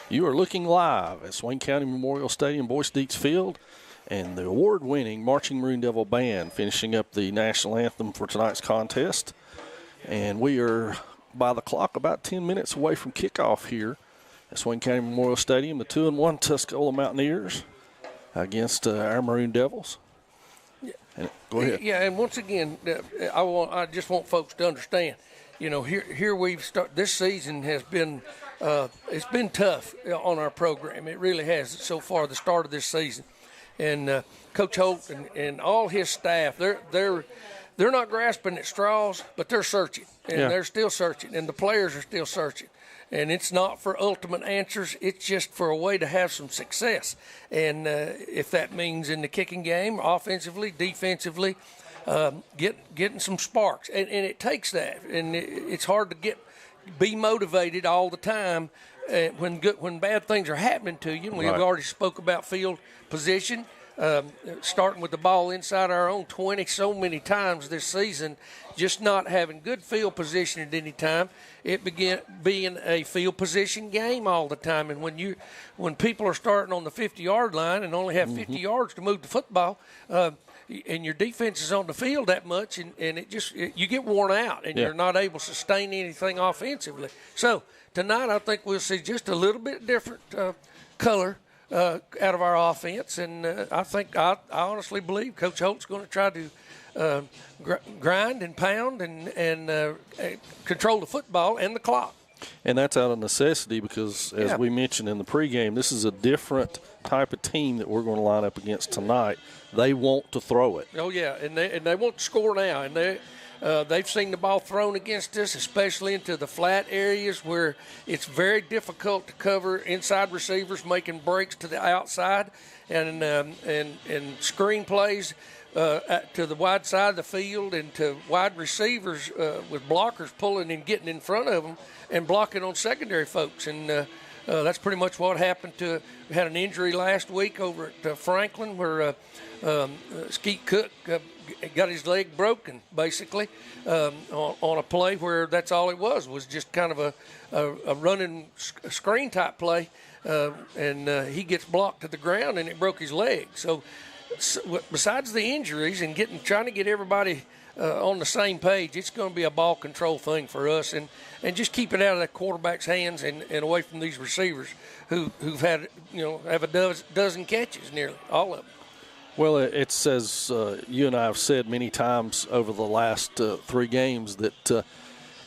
You are looking live at Swain County Memorial Stadium, Boys Deeks Field, and the award-winning Marching Maroon Devil Band finishing up the national anthem for tonight's contest. And we are, by the clock, about 10 minutes away from kickoff here at Swain County Memorial Stadium. The 2-1 Tuscola Mountaineers against our Maroon Devils. Go ahead. Yeah, and once again, I just want folks to understand. You know, here we've started. This season has been it's been tough on our program. It really has so far. The start of this season, and Coach Holt and all his staff, they're not grasping at straws, but they're searching, and they're still searching, and the players are still searching. And it's not for ultimate answers. It's just for a way to have some success. And if that means in the kicking game, offensively, defensively, getting some sparks. And it takes that. And it's hard to be motivated all the time when bad things are happening to you. We've already spoke about field position. Starting with the ball inside our own 20 so many times this season, just not having good field position at any time. It began being a field position game all the time. And when people are starting on the 50-yard line and only have 50 yards to move the football, and your defense is on the field that much, and you get worn out, and you're not able to sustain anything offensively. So tonight I think we'll see just a little bit different color out of our offense, and I honestly believe Coach Holt's going to try to grind and pound and control the football and the clock. And that's out of necessity because, as we mentioned in the pregame, this is a different type of team that we're going to line up against tonight. They want to throw it. Oh, yeah, and they want to score now, and they've seen the ball thrown against us, especially into the flat areas where it's very difficult to cover inside receivers making breaks to the outside and screen plays to the wide side of the field and to wide receivers with blockers pulling and getting in front of them and blocking on secondary folks. And that's pretty much what happened we had an injury last week over at Franklin where Skeet Cook got his leg broken, basically, on a play where that's all it was just kind of a running screen type play, and he gets blocked to the ground and it broke his leg. So besides the injuries and trying to get everybody on the same page, it's going to be a ball control thing for us, and just keep it out of that quarterback's hands and away from these receivers who've had have a dozen catches, nearly all of them. Well, it's as you and I have said many times over the last 3 games that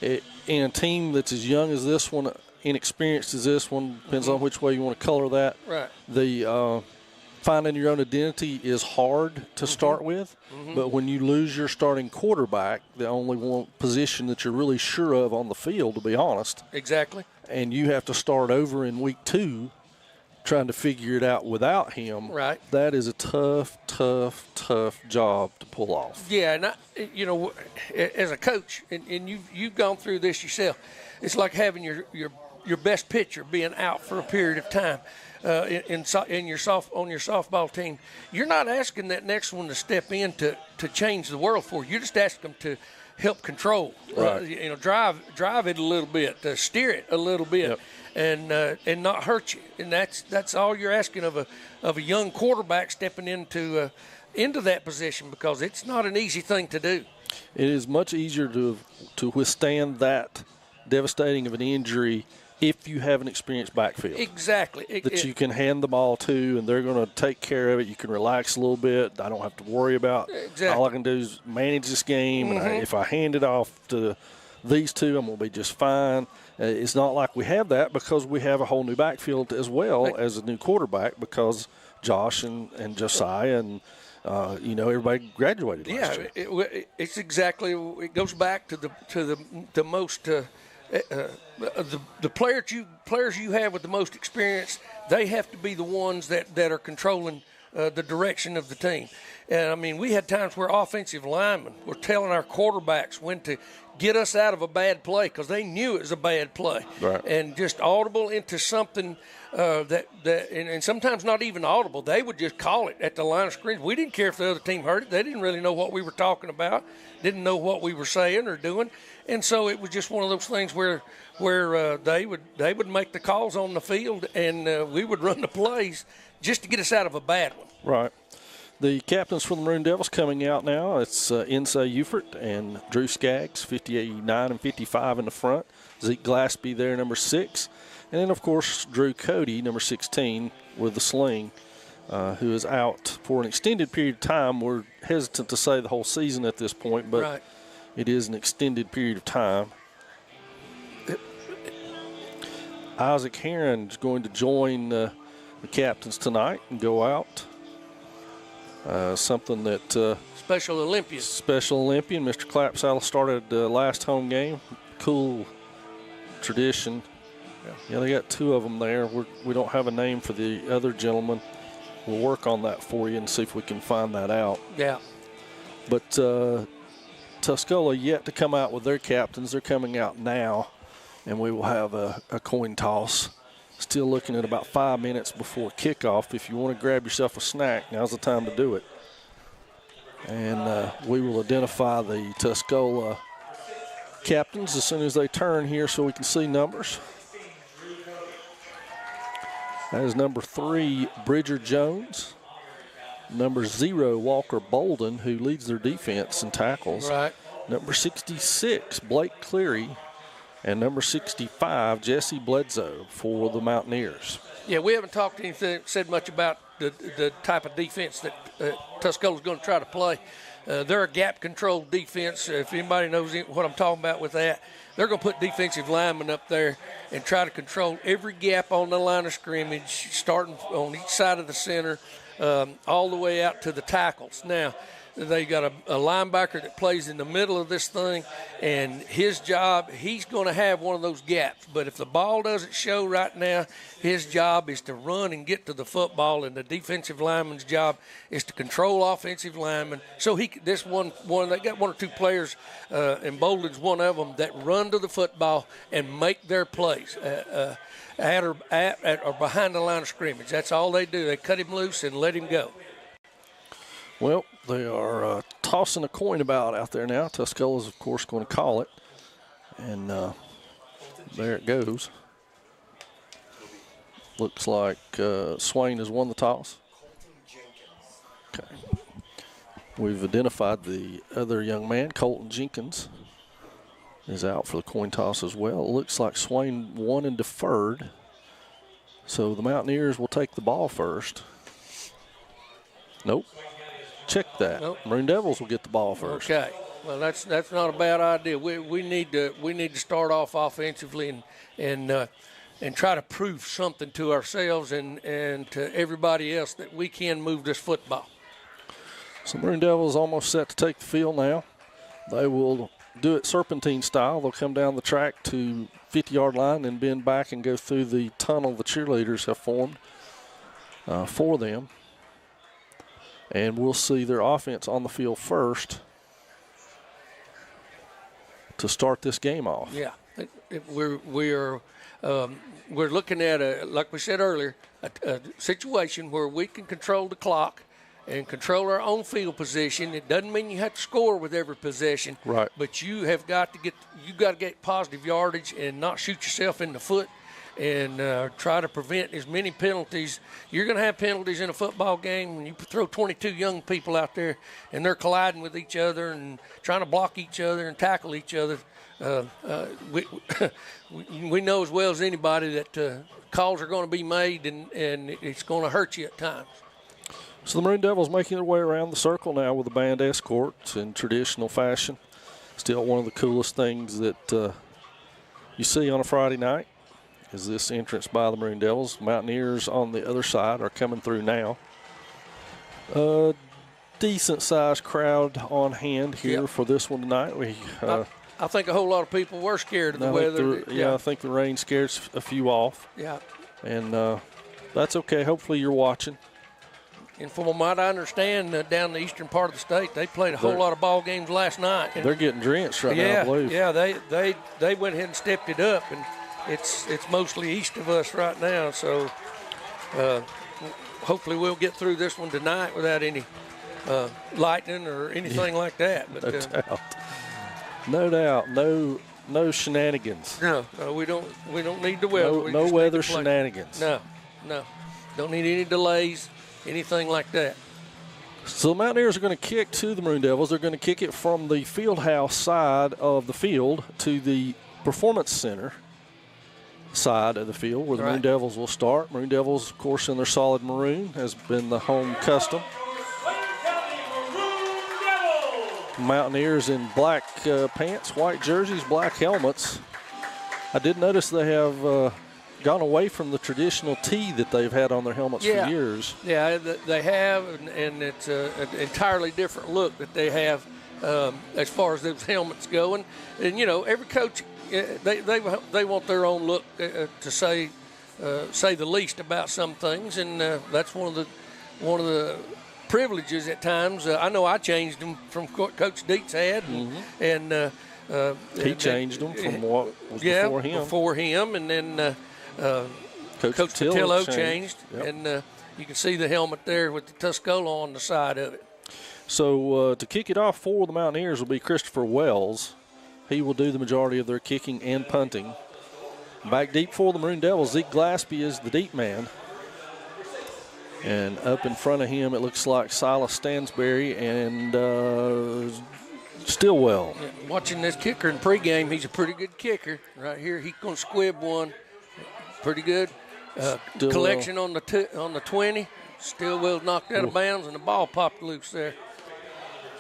in a team that's as young as this one, inexperienced as this one, depends on which way you want to color that. Right. The finding your own identity is hard to start with, but when you lose your starting quarterback, the only one position that you're really sure of on the field, to be honest. Exactly. And you have to start over in week 2 trying to figure it out without him. Right. That is a tough job to pull off. Yeah, and as a coach, and you've gone through this yourself, it's like having your best pitcher being out for a period of time. On your softball team, you're not asking that next one to step in to change the world for you. You're just asking them to help control, right. Drive it a little bit, steer it a little bit, and not hurt you. And that's all you're asking of a young quarterback stepping into that position, because it's not an easy thing to do. It is much easier to withstand that devastating of an injury if you have an experienced backfield. Exactly. You can hand the ball to, and they're going to take care of it. You can relax a little bit. I don't have to worry about exactly. All I can do is manage this game. And if I hand it off to these two, I'm going to be just fine. It's not like we have that because we have a whole new backfield as well as a new quarterback, because Josh and Josiah and everybody graduated last year. It's exactly. It goes back to the most. The players you have with the most experience, they have to be the ones that are controlling the direction of the team. And I mean, we had times where offensive linemen were telling our quarterbacks when to get us out of a bad play, because they knew it was a bad play. Right. And just audible into something and sometimes not even audible. They would just call it at the line of scrimmage. We didn't care if the other team heard it. They didn't really know what we were talking about, didn't know what we were saying or doing. And so it was just one of those things where they would make the calls on the field, and we would run the plays just to get us out of a bad one. Right. The captains for the Maroon Devils coming out now. It's Insay Ufert and Drew Skaggs, 59 and 55 in the front. Zeke Glaspie there, number 6. And then, of course, Drew Cody, number 16, with the sling, who is out for an extended period of time. We're hesitant to say the whole season at this point, but right. It is an extended period of time. Isaac Heron is going to join the captains tonight and go out. Something that Special Olympian. Mr. Clapsaddle started last home game. Cool tradition. Yeah, they got 2 of them there. We don't have a name for the other gentleman. We'll work on that for you and see if we can find that out. Yeah. But Tuscola yet to come out with their captains. They're coming out now, and we will have a coin toss. Still looking at about 5 minutes before kickoff. If you want to grab yourself a snack, now's the time to do it. And we will identify the Tuscola captains as soon as they turn here so we can see numbers. That is number 3, Bridger Jones. Number 0, Walker Bolden, who leads their defense and tackles. Right. Number 66, Blake Cleary. And number 65, Jesse Bledsoe for the Mountaineers. Yeah, we haven't said much about the type of defense that Tuscola's going to try to play. They're a gap-controlled defense. If anybody knows what I'm talking about with that, they're going to put defensive linemen up there and try to control every gap on the line of scrimmage, starting on each side of the center, all the way out to the tackles. Now, they got a linebacker that plays in the middle of this thing, and his job, he's going to have one of those gaps. But if the ball doesn't show right now, his job is to run and get to the football, and the defensive lineman's job is to control offensive linemen. So they got 1 or 2 players, and Bolden's one of them, that run to the football and make their plays. At or behind the line of scrimmage. That's all they do. They cut him loose and let him go. Well, they are tossing a coin about out there now. Tuscola's, of course, going to call it. And there it goes. Looks like Swain has won the toss. Okay. We've identified the other young man, Colton Jenkins, is out for the coin toss as well. It looks like Swain won and deferred. So the Mountaineers will take the ball first. Nope. Check that. Nope. Maroon Devils will get the ball first. Okay. Well, that's not a bad idea. We need to start off offensively and try to prove something to ourselves and to everybody else that we can move this football. So Maroon Devils almost set to take the field now. They will do it serpentine style. They'll come down the track to 50-yard line and bend back and go through the tunnel the cheerleaders have formed for them. And we'll see their offense on the field first to start this game off. Yeah, we're looking at like we said earlier, a situation where we can control the clock and control our own field position. It doesn't mean you have to score with every possession, right? But you have got to get positive yardage and not shoot yourself in the foot, and try to prevent as many penalties. You're going to have penalties in a football game when you throw 22 young people out there and they're colliding with each other and trying to block each other and tackle each other. We know as well as anybody that calls are going to be made, and it's going to hurt you at times. So the Maroon Devils making their way around the circle now with a band escort in traditional fashion. Still one of the coolest things that you see on a Friday night is this entrance by the Maroon Devils. Mountaineers on the other side are coming through now. Decent-sized crowd on hand here for this one tonight. I think a whole lot of people were scared of the weather. I think the rain scares a few off. Yeah. And that's okay. Hopefully you're watching. And from what I understand, down the eastern part of the state, they played a whole lot of ball games last night. And they're getting drenched right now, I believe. Yeah, they went ahead and stepped it up, and it's mostly east of us right now. So hopefully we'll get through this one tonight without any lightning or anything like that. But no doubt, no shenanigans. No, we don't need the weather. No weather shenanigans. No, don't need any delays. Anything like that. So the Mountaineers are going to kick to the Maroon Devils. They're going to kick it from the field house side of the field to the Performance Center side of the field where the Maroon Devils will start. Maroon Devils, of course, in their solid maroon has been the home custom. Mountaineers in black pants, white jerseys, black helmets. I did notice they have gone away from the traditional T that they've had on their helmets for years. Yeah, they have, and it's an entirely different look that they have as far as those helmets go. And every coach, they want their own look to say the least about some things, and that's one of the privileges at times. I know I changed them from Coach Dietz had, and he changed them from what was before him, and then Coach Patillo changed, and you can see the helmet there with the Tuscola on the side of it. So to kick it off for the Mountaineers will be Christopher Wells. He will do the majority of their kicking and punting. Back deep for the Maroon Devils, Zeke Glaspie is the deep man. And up in front of him, it looks like Silas Stansberry and Stillwell. Yeah, watching this kicker in pregame, he's a pretty good kicker. Right here, he's going to squib one. Pretty good. Collection on the 20. Stillwell knocked out of bounds, and the ball popped loose there.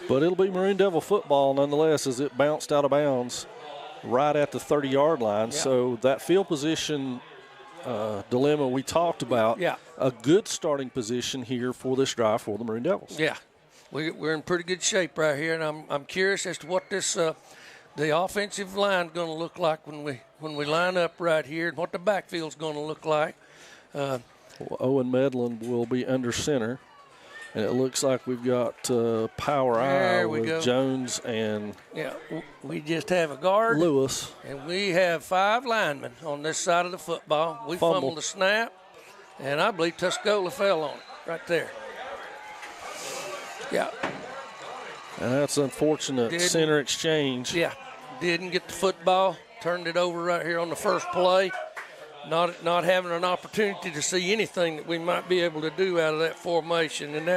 But it'll be Maroon Devil football nonetheless as it bounced out of bounds right at the 30-yard line. Yeah. So that field position dilemma we talked about, a good starting position here for this drive for the Maroon Devils. Yeah, we're in pretty good shape right here, and I'm curious as to what this the offensive line going to look like when we line up right here, and what the backfield's going to look like. Owen Medlin will be under center, and it looks like we've got Power Eye with Jones and we just have a guard, Lewis, and we have 5 linemen on this side of the football. We fumbled the snap, and I believe Tuscola fell on it right there. Yeah. And that's unfortunate. Center exchange. Yeah, didn't get the football. Turned it over right here on the first play. Not having an opportunity to see anything that we might be able to do out of that formation. And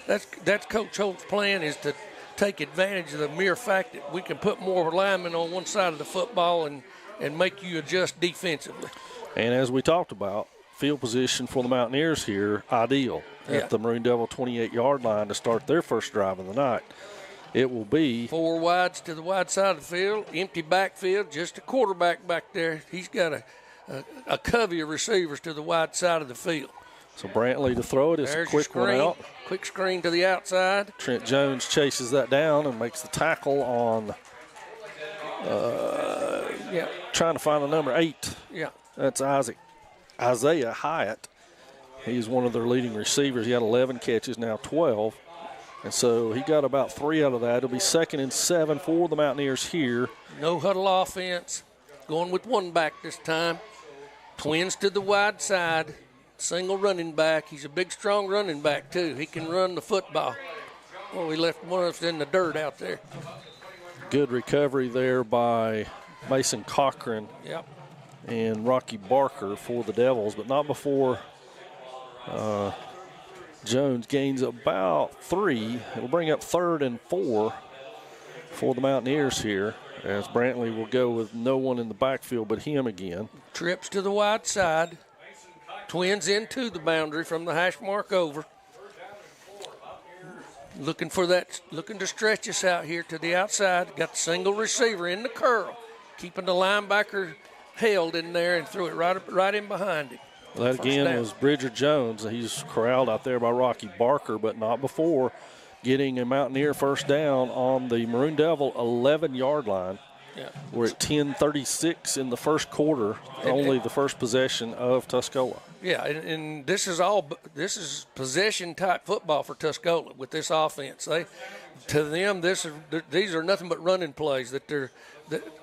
that's Coach Holt's plan, is to take advantage of the mere fact that we can put more linemen on one side of the football and make you adjust defensively. And as we talked about, field position for the Mountaineers here, ideal at the Maroon Devil 28-yard line to start their first drive of the night. It will be 4 wides to the wide side of the field, empty backfield, just a quarterback back there. He's got a covey of receivers to the wide side of the field. So Brantley to throw it. It's a quick one out. Quick screen to the outside. Trent Jones chases that down and makes the tackle on trying to find the number 8. Yeah. That's Isaiah Hyatt. He's one of their leading receivers. He had 11 catches, now 12. And so he got about 3 out of that. It'll be 2nd and 7 for the Mountaineers here. No huddle offense. Going with 1 back this time. Twins to the wide side. Single running back. He's a big, strong running back, too. He can run the football. Well, we left one of us in the dirt out there. Good recovery there by Mason Cochran and Rocky Barker for the Devils, but not before Jones gains about 3. It'll bring up 3rd and 4 for the Mountaineers here, as Brantley will go with no one in the backfield but him again. Trips to the wide side. Twins into the boundary from the hash mark over. Looking to stretch us out here to the outside. Got the single receiver in the curl, keeping the linebacker held in there and threw it right in behind him. That again was Bridger Jones. He's corralled out there by Rocky Barker, but not before getting a Mountaineer first down on the Maroon Devil 11-yard line. Yeah. We're at 10:36 in the first quarter, only the first possession of Tuscola. Yeah, and this is possession type football for Tuscola with this offense. To them, these are nothing but running plays to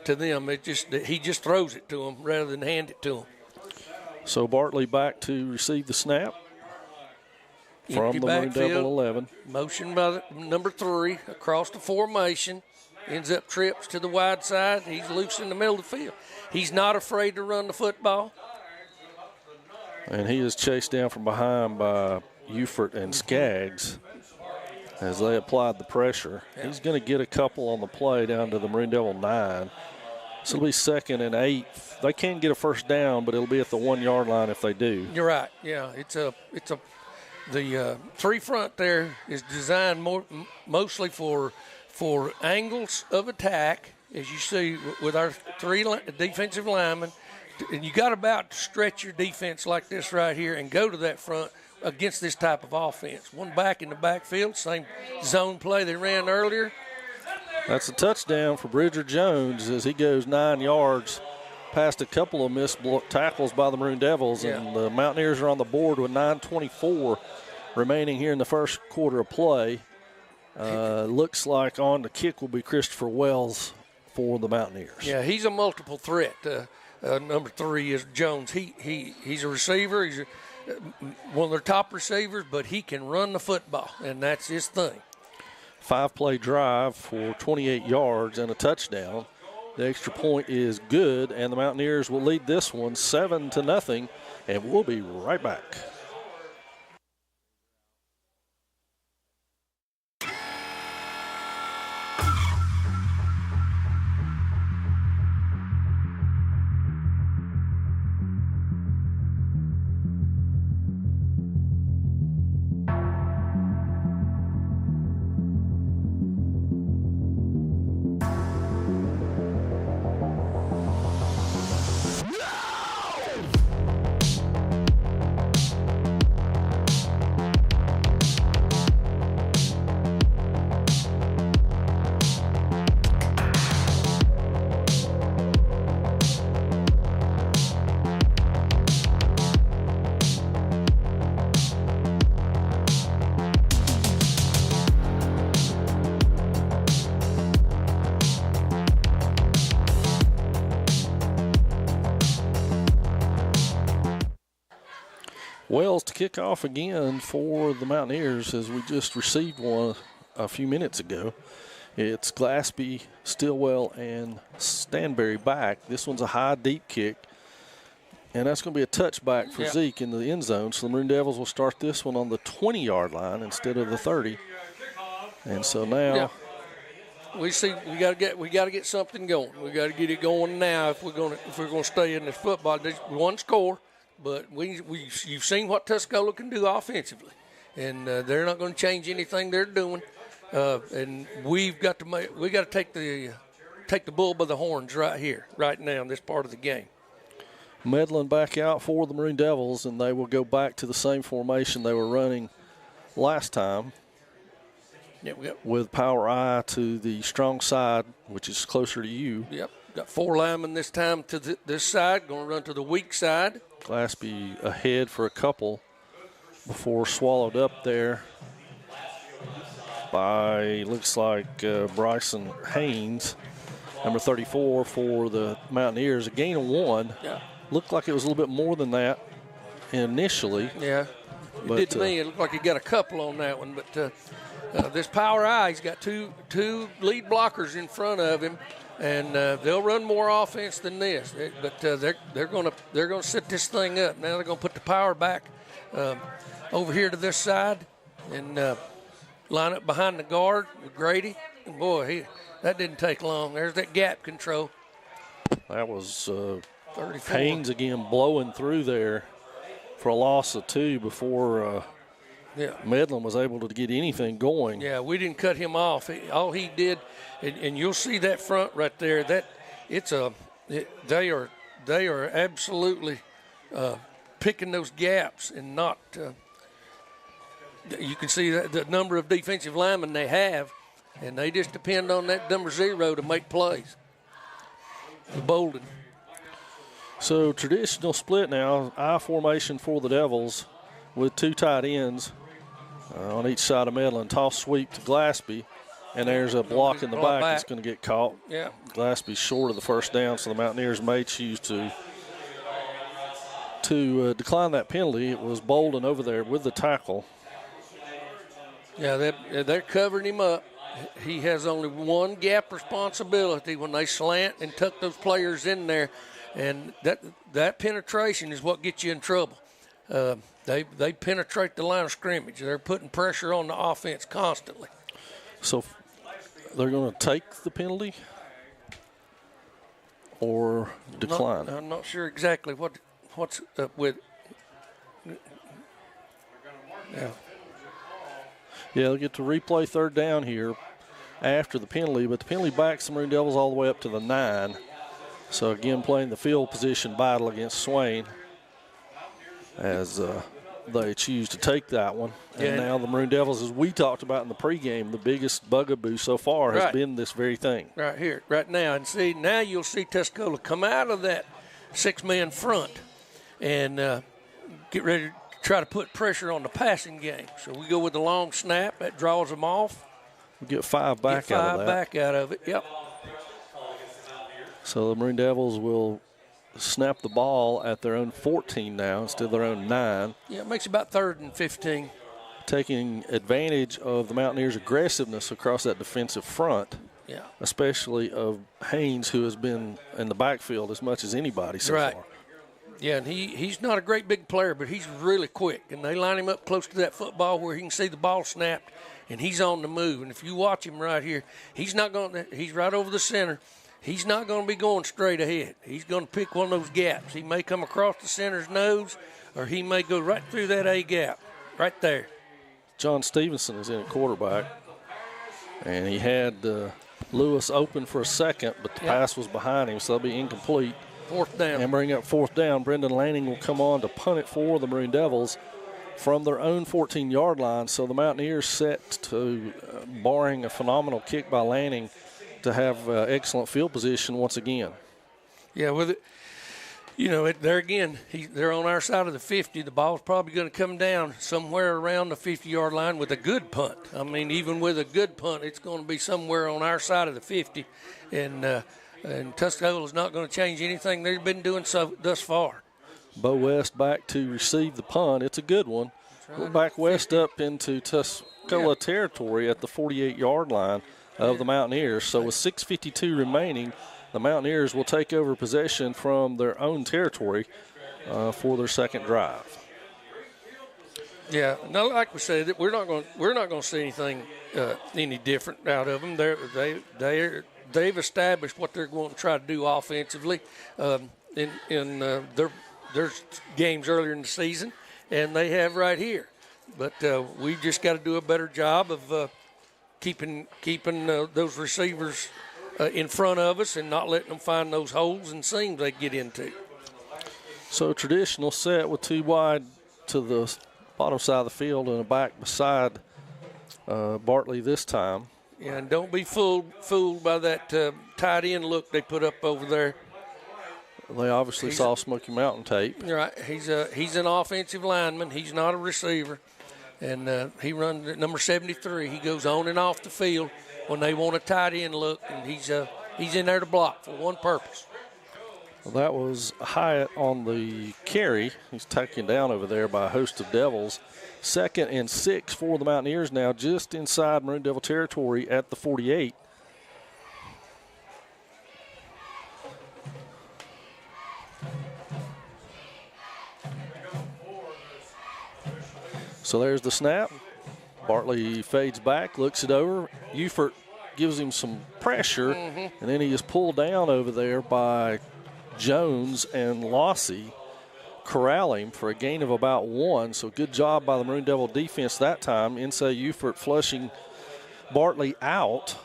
them. He just throws it to them rather than hand it to them. So Bartley back to receive the snap from the Maroon Devil 11. Motion by number 3 across the formation. Ends up trips to the wide side. He's loose in the middle of the field. He's not afraid to run the football. And he is chased down from behind by Ufert and Skaggs as they applied the pressure. Yeah. He's going to get a couple on the play down to the Maroon Devil 9. So it'll be 2nd and 8. They can get a first down, but it'll be at the 1 yard line if they do. You're right. Yeah, the 3 front there is designed mostly for angles of attack, as you see with our 3 defensive linemen. And you got about to stretch your defense like this right here and go to that front against this type of offense. One back in the backfield, same zone play they ran earlier. That's a touchdown for Bridger Jones as he goes 9 yards past a couple of missed tackles by the Maroon Devils. Yeah. And the Mountaineers are on the board with 9:24 remaining here in the first quarter of play. Looks like on the kick will be Christopher Wells for the Mountaineers. Yeah, he's a multiple threat. Number 3 is Jones. He's a receiver. He's one of their top receivers, but he can run the football, and that's his thing. 5-play drive for 28 yards and a touchdown. The extra point is good, and the Mountaineers will lead this one 7-0, and we'll be right back. Wells to kick off again for the Mountaineers as we just received one a few minutes ago. It's Glaspie, Stillwell, and Stanberry back. This one's a high, deep kick, and that's going to be a touchback for Zeke in the end zone. So the Maroon Devils will start this one on the 20-yard line instead of the 30. And so now we got to get something going. We got to get it going now if we're going to stay in this football. There's one score. But you've seen what Tuscola can do offensively, and they're not going to change anything they're doing. And we got to take the bull by the horns right here, right now in this part of the game. Medlin back out for the Maroon Devils, and they will go back to the same formation they were running last time. With power I to the strong side, which is closer to you. Yep. Got 4 linemen this time to this side, going to run to the weak side. Glaspie ahead for a couple before swallowed up there by, looks like, Bryson Haynes, number 34 for the Mountaineers. A gain of 1. Yeah. Looked like it was a little bit more than that initially. Yeah. It did to me. It looked like he got a couple on that one. But this power I, he's got two lead blockers in front of him. And they'll run more offense than this, but they're going to set this thing up. Now they're going to put the power back over here to this side and line up behind the guard with Grady. And boy, that didn't take long. There's that gap control. That was Haynes again blowing through there for a loss of 2 before Medlin was able to get anything going. Yeah, we didn't cut him off. All he did, and you'll see that front right there. They are absolutely picking those gaps and not. You can see the number of defensive linemen they have, and they just depend on that number 0 to make plays. Bolden. So traditional split now, I formation for the Devils with 2 tight ends on each side of Medlin. Toss sweep to Glaspie, and there's a block in the back that's going to get caught. Yeah. Glaspie's short of the first down, so the Mountaineers may choose to decline that penalty. It was Bolden over there with the tackle. Yeah, they're covering him up. He has only one gap responsibility when they slant and tuck those players in there, and that penetration is what gets you in trouble. They penetrate the line of scrimmage. They're putting pressure on the offense constantly. So they're going to take the penalty or decline it? I'm not sure exactly what's up with it. Yeah. Yeah, they'll get to replay third down here after the penalty, but the penalty backs the Maroon Devils all the way up to the 9. So, again, playing the field position battle against Swain as they choose to take that one. And now the Maroon Devils, as we talked about in the pregame, the biggest bugaboo so far has been this very thing. Right here, right now. And see, now you'll see Tuscola come out of that 6-man front and get ready to try to put pressure on the passing game. So we go with the long snap. That draws them off. We get 5 back out of that. 5 back out of it, yep. So the Maroon Devils will snap the ball at their own 14 now instead of their own 9. Yeah, it makes about 3rd and 15. Taking advantage of the Mountaineers' aggressiveness across that defensive front. Yeah. Especially of Haynes, who has been in the backfield as much as anybody so far. Yeah, and he's not a great big player, but he's really quick. And they line him up close to that football where he can see the ball snapped, and he's on the move. And if you watch him right here, he's right over the center. He's not going to be going straight ahead. He's going to pick one of those gaps. He may come across the center's nose, or he may go right through that A gap, right there. John Stevenson is in at quarterback, and he had Lewis open for a second, but the pass was behind him, so it'll be incomplete. 4th down. And bring up 4th down. Brendan Lanning will come on to punt it for the Maroon Devils from their own 14-yard line. So the Mountaineers set to, barring a phenomenal kick by Lanning, to have excellent field position once again. Yeah, with it, there again, they're on our side of the 50. The ball's probably going to come down somewhere around the 50-yard line with a good punt. I mean, even with a good punt, it's going to be somewhere on our side of the 50. And Tuscola is not going to change anything they've been doing thus far. Bo West back to receive the punt. It's a good one. We're back west up into Tuscola territory at the 48-yard line of the Mountaineers. So with 6:52 remaining, the Mountaineers will take over possession from their own territory for their second drive. Yeah, no, like we said, we're not going to see anything any different out of them. They've established what they're going to try to do offensively in their games earlier in the season, and they have right here. But we've just got to do a better job of keeping those receivers in front of us and not letting them find those holes and seams they get into. So traditional set with 2 wide to the bottom side of the field and a back beside Bartley this time. Yeah, and don't be fooled by that tight end look they put up over there. They obviously saw Smoky Mountain tape. Right. He's an offensive lineman. He's not a receiver. And he runs at number 73. He goes on and off the field when they want a tight end look, and he's in there to block for one purpose. Well, that was Hyatt on the carry. He's taken down over there by a host of Devils. 2nd and 6 for the Mountaineers now, just inside Maroon Devil territory at the 48. So there's the snap. Bartley fades back, looks it over. Ufert gives him some pressure, and then he is pulled down over there by Jones, and Lossy corral him for a gain of about 1. So good job by the Maroon Devil defense that time. Inside Ufert flushing Bartley out.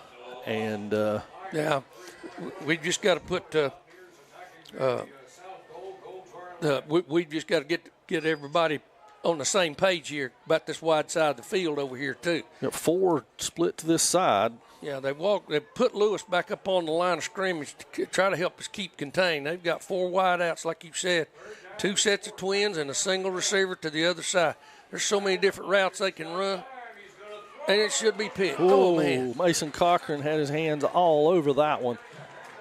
And yeah, we just got to put we just got to get everybody on the same page here, about this wide side of the field over here too. Got 4 split to this side. Yeah, they put Lewis back up on the line of scrimmage to try to help us keep contained. They've got 4 wideouts, like you said, 2 sets of twins and a single receiver to the other side. There's so many different routes they can run, and it should be picked. Oh, man. Mason Cochran had his hands all over that one.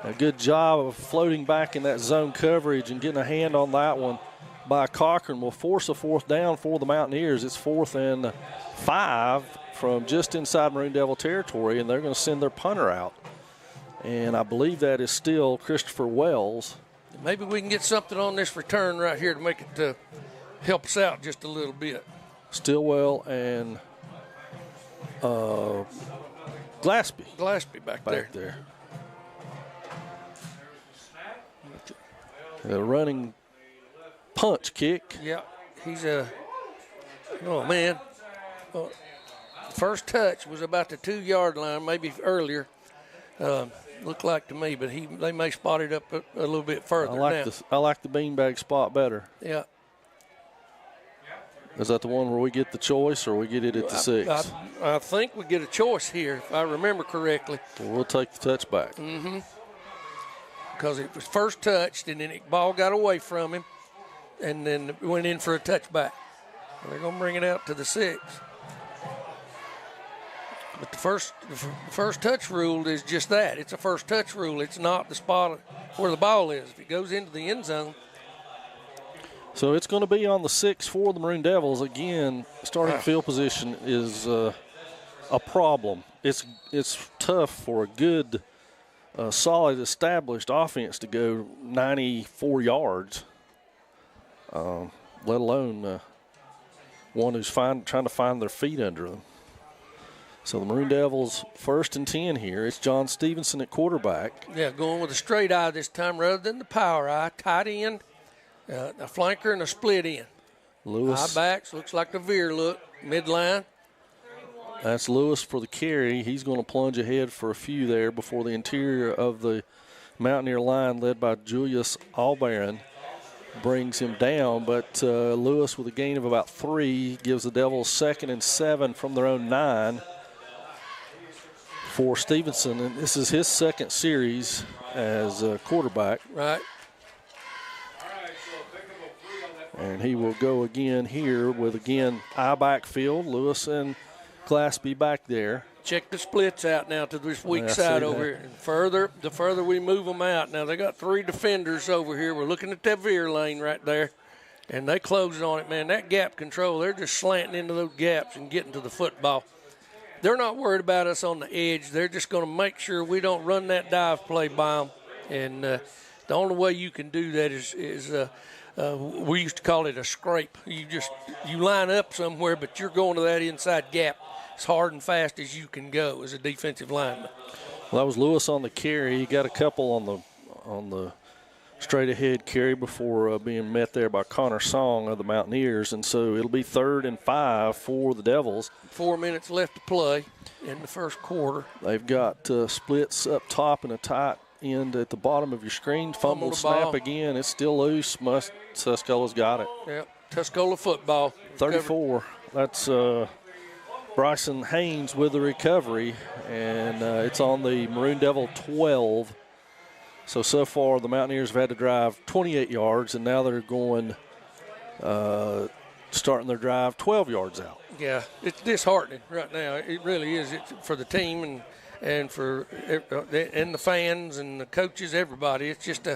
A good job of floating back in that zone coverage and getting a hand on that one by Cochran will force a 4th down for the Mountaineers. It's 4th and 5 from just inside Maroon Devil territory, and they're going to send their punter out. And I believe that is still Christopher Wells. Maybe we can get something on this return right here to make it help us out just a little bit. Stillwell and Glaspie. Glaspie back there. A running punch kick. Yeah, he's oh man. Well, first touch was about the 2-yard line, maybe earlier. Looked like to me, but they may spot it up a little bit further. I like the beanbag spot better. Yeah. Is that the one where we get the choice, or we get it at the 6? I think we get a choice here, if I remember correctly. Well, we'll take the touchback. Mm-hmm. Because it was first touched, and then the ball got away from him, and then went in for a touchback. And they're going to bring it out to the 6. But the first touch rule is just that. It's a first touch rule. It's not the spot where the ball is. If it goes into the end zone. So it's going to be on the 6 for the Maroon Devils. Again, starting field position is a problem. It's tough for a good, solid, established offense to go 94 yards, let alone one who's trying to find their feet under them. So the Maroon Devils 1st and 10 here. It's John Stevenson at quarterback. Yeah, going with a straight eye this time rather than the power eye. Tight end, a flanker, and a split end. Lewis. High backs, looks like the veer look, midline. That's Lewis for the carry. He's going to plunge ahead for a few there before the interior of the Mountaineer line led by Julius Albaran brings him down. But Lewis with a gain of about 3 gives the Devils 2nd and 7 from their own 9. For Stevenson, and this is his 2nd series as a quarterback. Right. And he will go again here with, again, eye backfield. Lewis and Glaspie back there. Check the splits out now to this weak side over here. And the further we move them out. Now, they got 3 defenders over here. We're looking at that veer lane right there. And they close on it, man. That gap control, they're just slanting into those gaps and getting to the football. They're not worried about us on the edge. They're just going to make sure we don't run that dive play by them. And the only way you can do that is we used to call it a scrape. You line up somewhere, but you're going to that inside gap as hard and fast as you can go as a defensive lineman. Well, that was Lewis on the carry. He got a couple on the straight ahead carry before being met there by Connor Song of the Mountaineers. And so it'll be 3rd and 5 for the Devils. 4 minutes left to play in the first quarter. They've got splits up top and a tight end at the bottom of your screen. Fumble snap again. It's still loose. Tuscola's got it. Yep, Tuscola football. 34. That's Bryson Haynes with the recovery. And it's on the Maroon Devil 12. So far the Mountaineers have had to drive 28 yards, and now they're going, starting their drive 12 yards out. Yeah, it's disheartening right now. It really is. It's for the team and for the fans and the coaches, everybody. It's just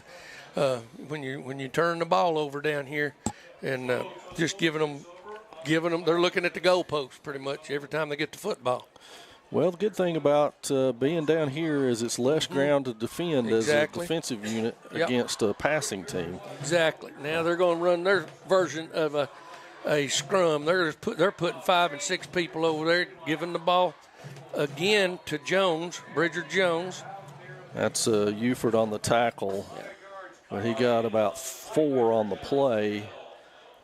when you turn the ball over down here and just giving them. They're looking at the goalpost pretty much every time they get the football. Well, the good thing about being down here is it's less ground to defend as a defensive unit against a passing team. Exactly. Now they're going to run their version of a scrum. They're putting 5 and 6 people over there, giving the ball again to Jones, Bridger Jones. That's Uford on the tackle. But he got about 4 on the play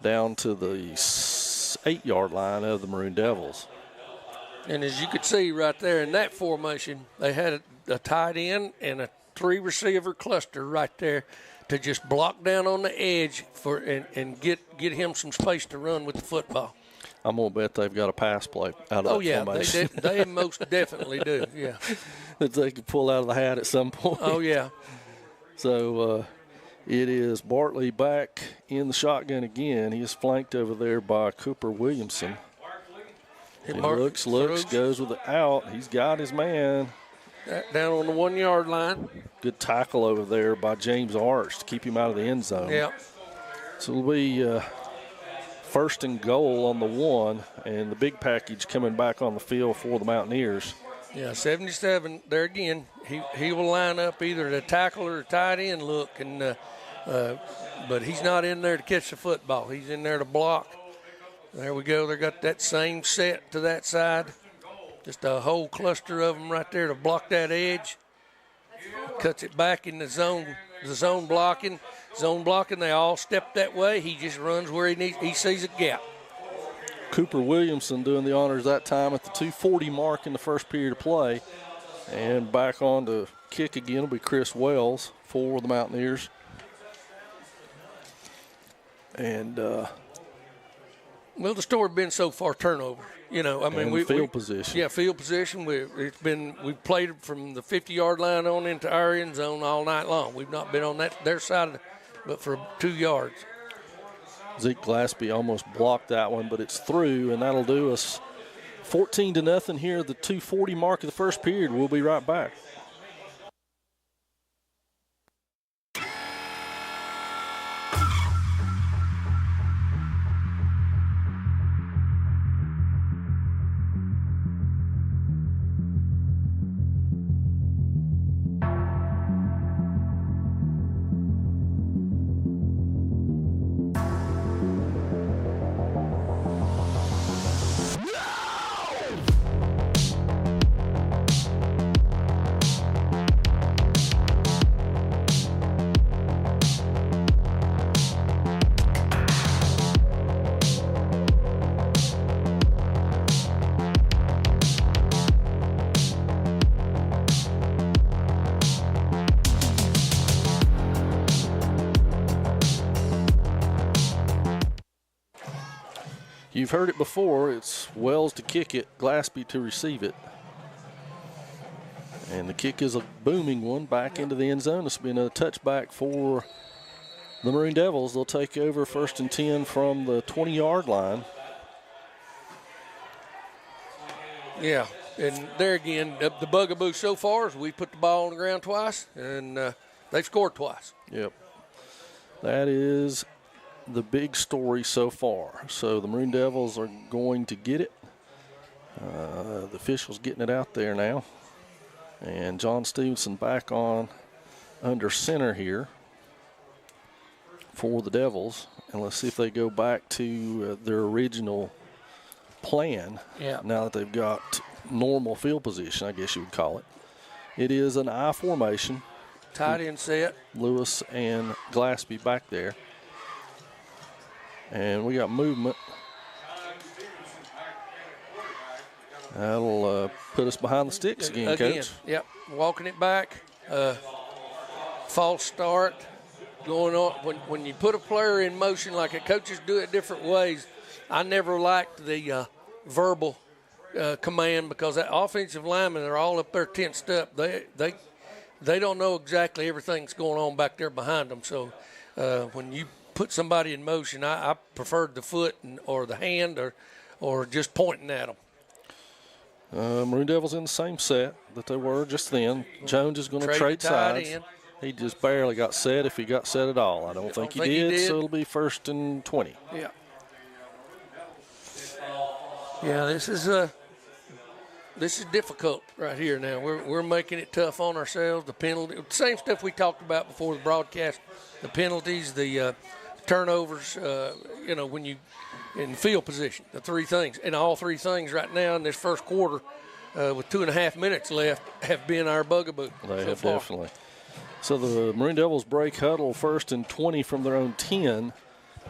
down to the 8-yard line of the Maroon Devils. And as you could see right there in that formation, they had a tight end and a 3-receiver cluster right there to just block down on the edge and get him some space to run with the football. I'm going to bet they've got a pass play out of that formation. They most definitely do, yeah. That they could pull out of the hat at some point. Oh, yeah. So it is Bartley back in the shotgun again. He is flanked over there by Cooper Williamson. He looks, goes with it out. He's got his man. Down on the 1 yard line. Good tackle over there by James Arch to keep him out of the end zone. Yeah. So it'll be first and goal on the 1, and the big package coming back on the field for the Mountaineers. Yeah, 77 there again. He will line up either the tackle or the tight end look, and but he's not in there to catch the football. He's in there to block. There we go. They got that same set to that side. Just a whole cluster of them right there to block that edge. Cuts it back in the zone blocking. Zone blocking, they all step that way. He just runs where he sees a gap. Cooper Williamson doing the honors that time at the 2:40 mark in the first period of play. And back on to kick again will be Chris Wells for the Mountaineers. And well, the story been so far turnover. You know, I mean, field position. Yeah, field position. We've played from the 50-yard line on into our end zone all night long. We've not been on their side, but for 2 yards. Zeke Glaspie almost blocked that one, but it's through, and that'll do us 14-0 here at the 2:40 mark of the first period. We'll be right back. You've heard it before. It's Wells to kick it, Glaspie to receive it. And the kick is a booming one back into the end zone. This will be another touchback for the Maroon Devils. They'll take over 1st and 10 from the 20-yard line. Yeah, and there again, the bugaboo so far is we put the ball on the ground twice, and they've scored twice. Yep. That is the big story so far. So the Maroon Devils are going to get it. The official's getting it out there now. And John Stevenson back on under center here for the Devils. And let's see if they go back to their original plan. Yeah. Now that they've got normal field position, I guess you would call it. It is an I formation. Tight end set. Lewis and Glaspie back there. And we got movement. That'll put us behind the sticks again, Coach. Yep, walking it back. False start going on. When you put a player in motion like it, coaches do it different ways. I never liked the verbal command because that offensive linemen are all up there tensed up. They don't know exactly everything that's going on back there behind them. So when you put somebody in motion, I preferred the foot or the hand or just pointing at them. Maroon Devils in the same set that they were just then. Jones is going to trade sides. He just barely got set, if he got set at all. I don't think he did, so it'll be 1st and 20. Yeah. Yeah, this is difficult right here now. We're making it tough on ourselves. The penalty, same stuff we talked about before the broadcast. The penalties, the turnovers. When you in field position, the three things, and all three things right now in this first quarter, with 2.5 minutes left, have been our bugaboo. They have definitely. So the Maroon Devils break huddle 1st and 20 from their own 10.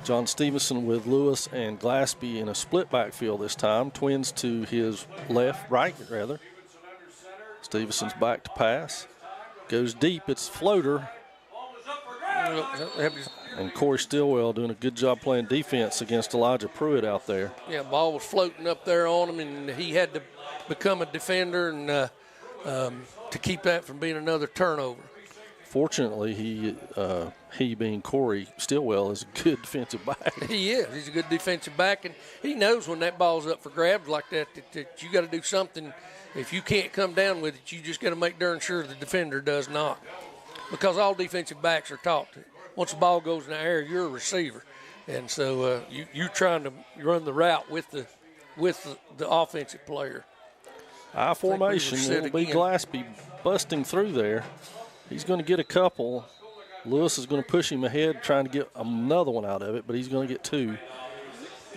John Stevenson with Lewis and Glaspie in a split backfield this time. Twins to his right. Stevenson's back to pass. Goes deep. It's floater. And Corey Stillwell doing a good job playing defense against Elijah Pruitt out there. Yeah, ball was floating up there on him, and he had to become a defender and to keep that from being another turnover. Fortunately, he being Corey Stillwell is a good defensive back. He is. He's a good defensive back, and he knows when that ball's up for grabs like that you got to do something. If you can't come down with it, you just got to make darn sure the defender does not. Because all defensive backs are taught to. Once the ball goes in the air, you're a receiver. And so you're trying to run the route with the offensive player. I formation, it'll be Glaspie busting through there. He's going to get a couple. Lewis is going to push him ahead, trying to get another one out of it, but he's going to get two.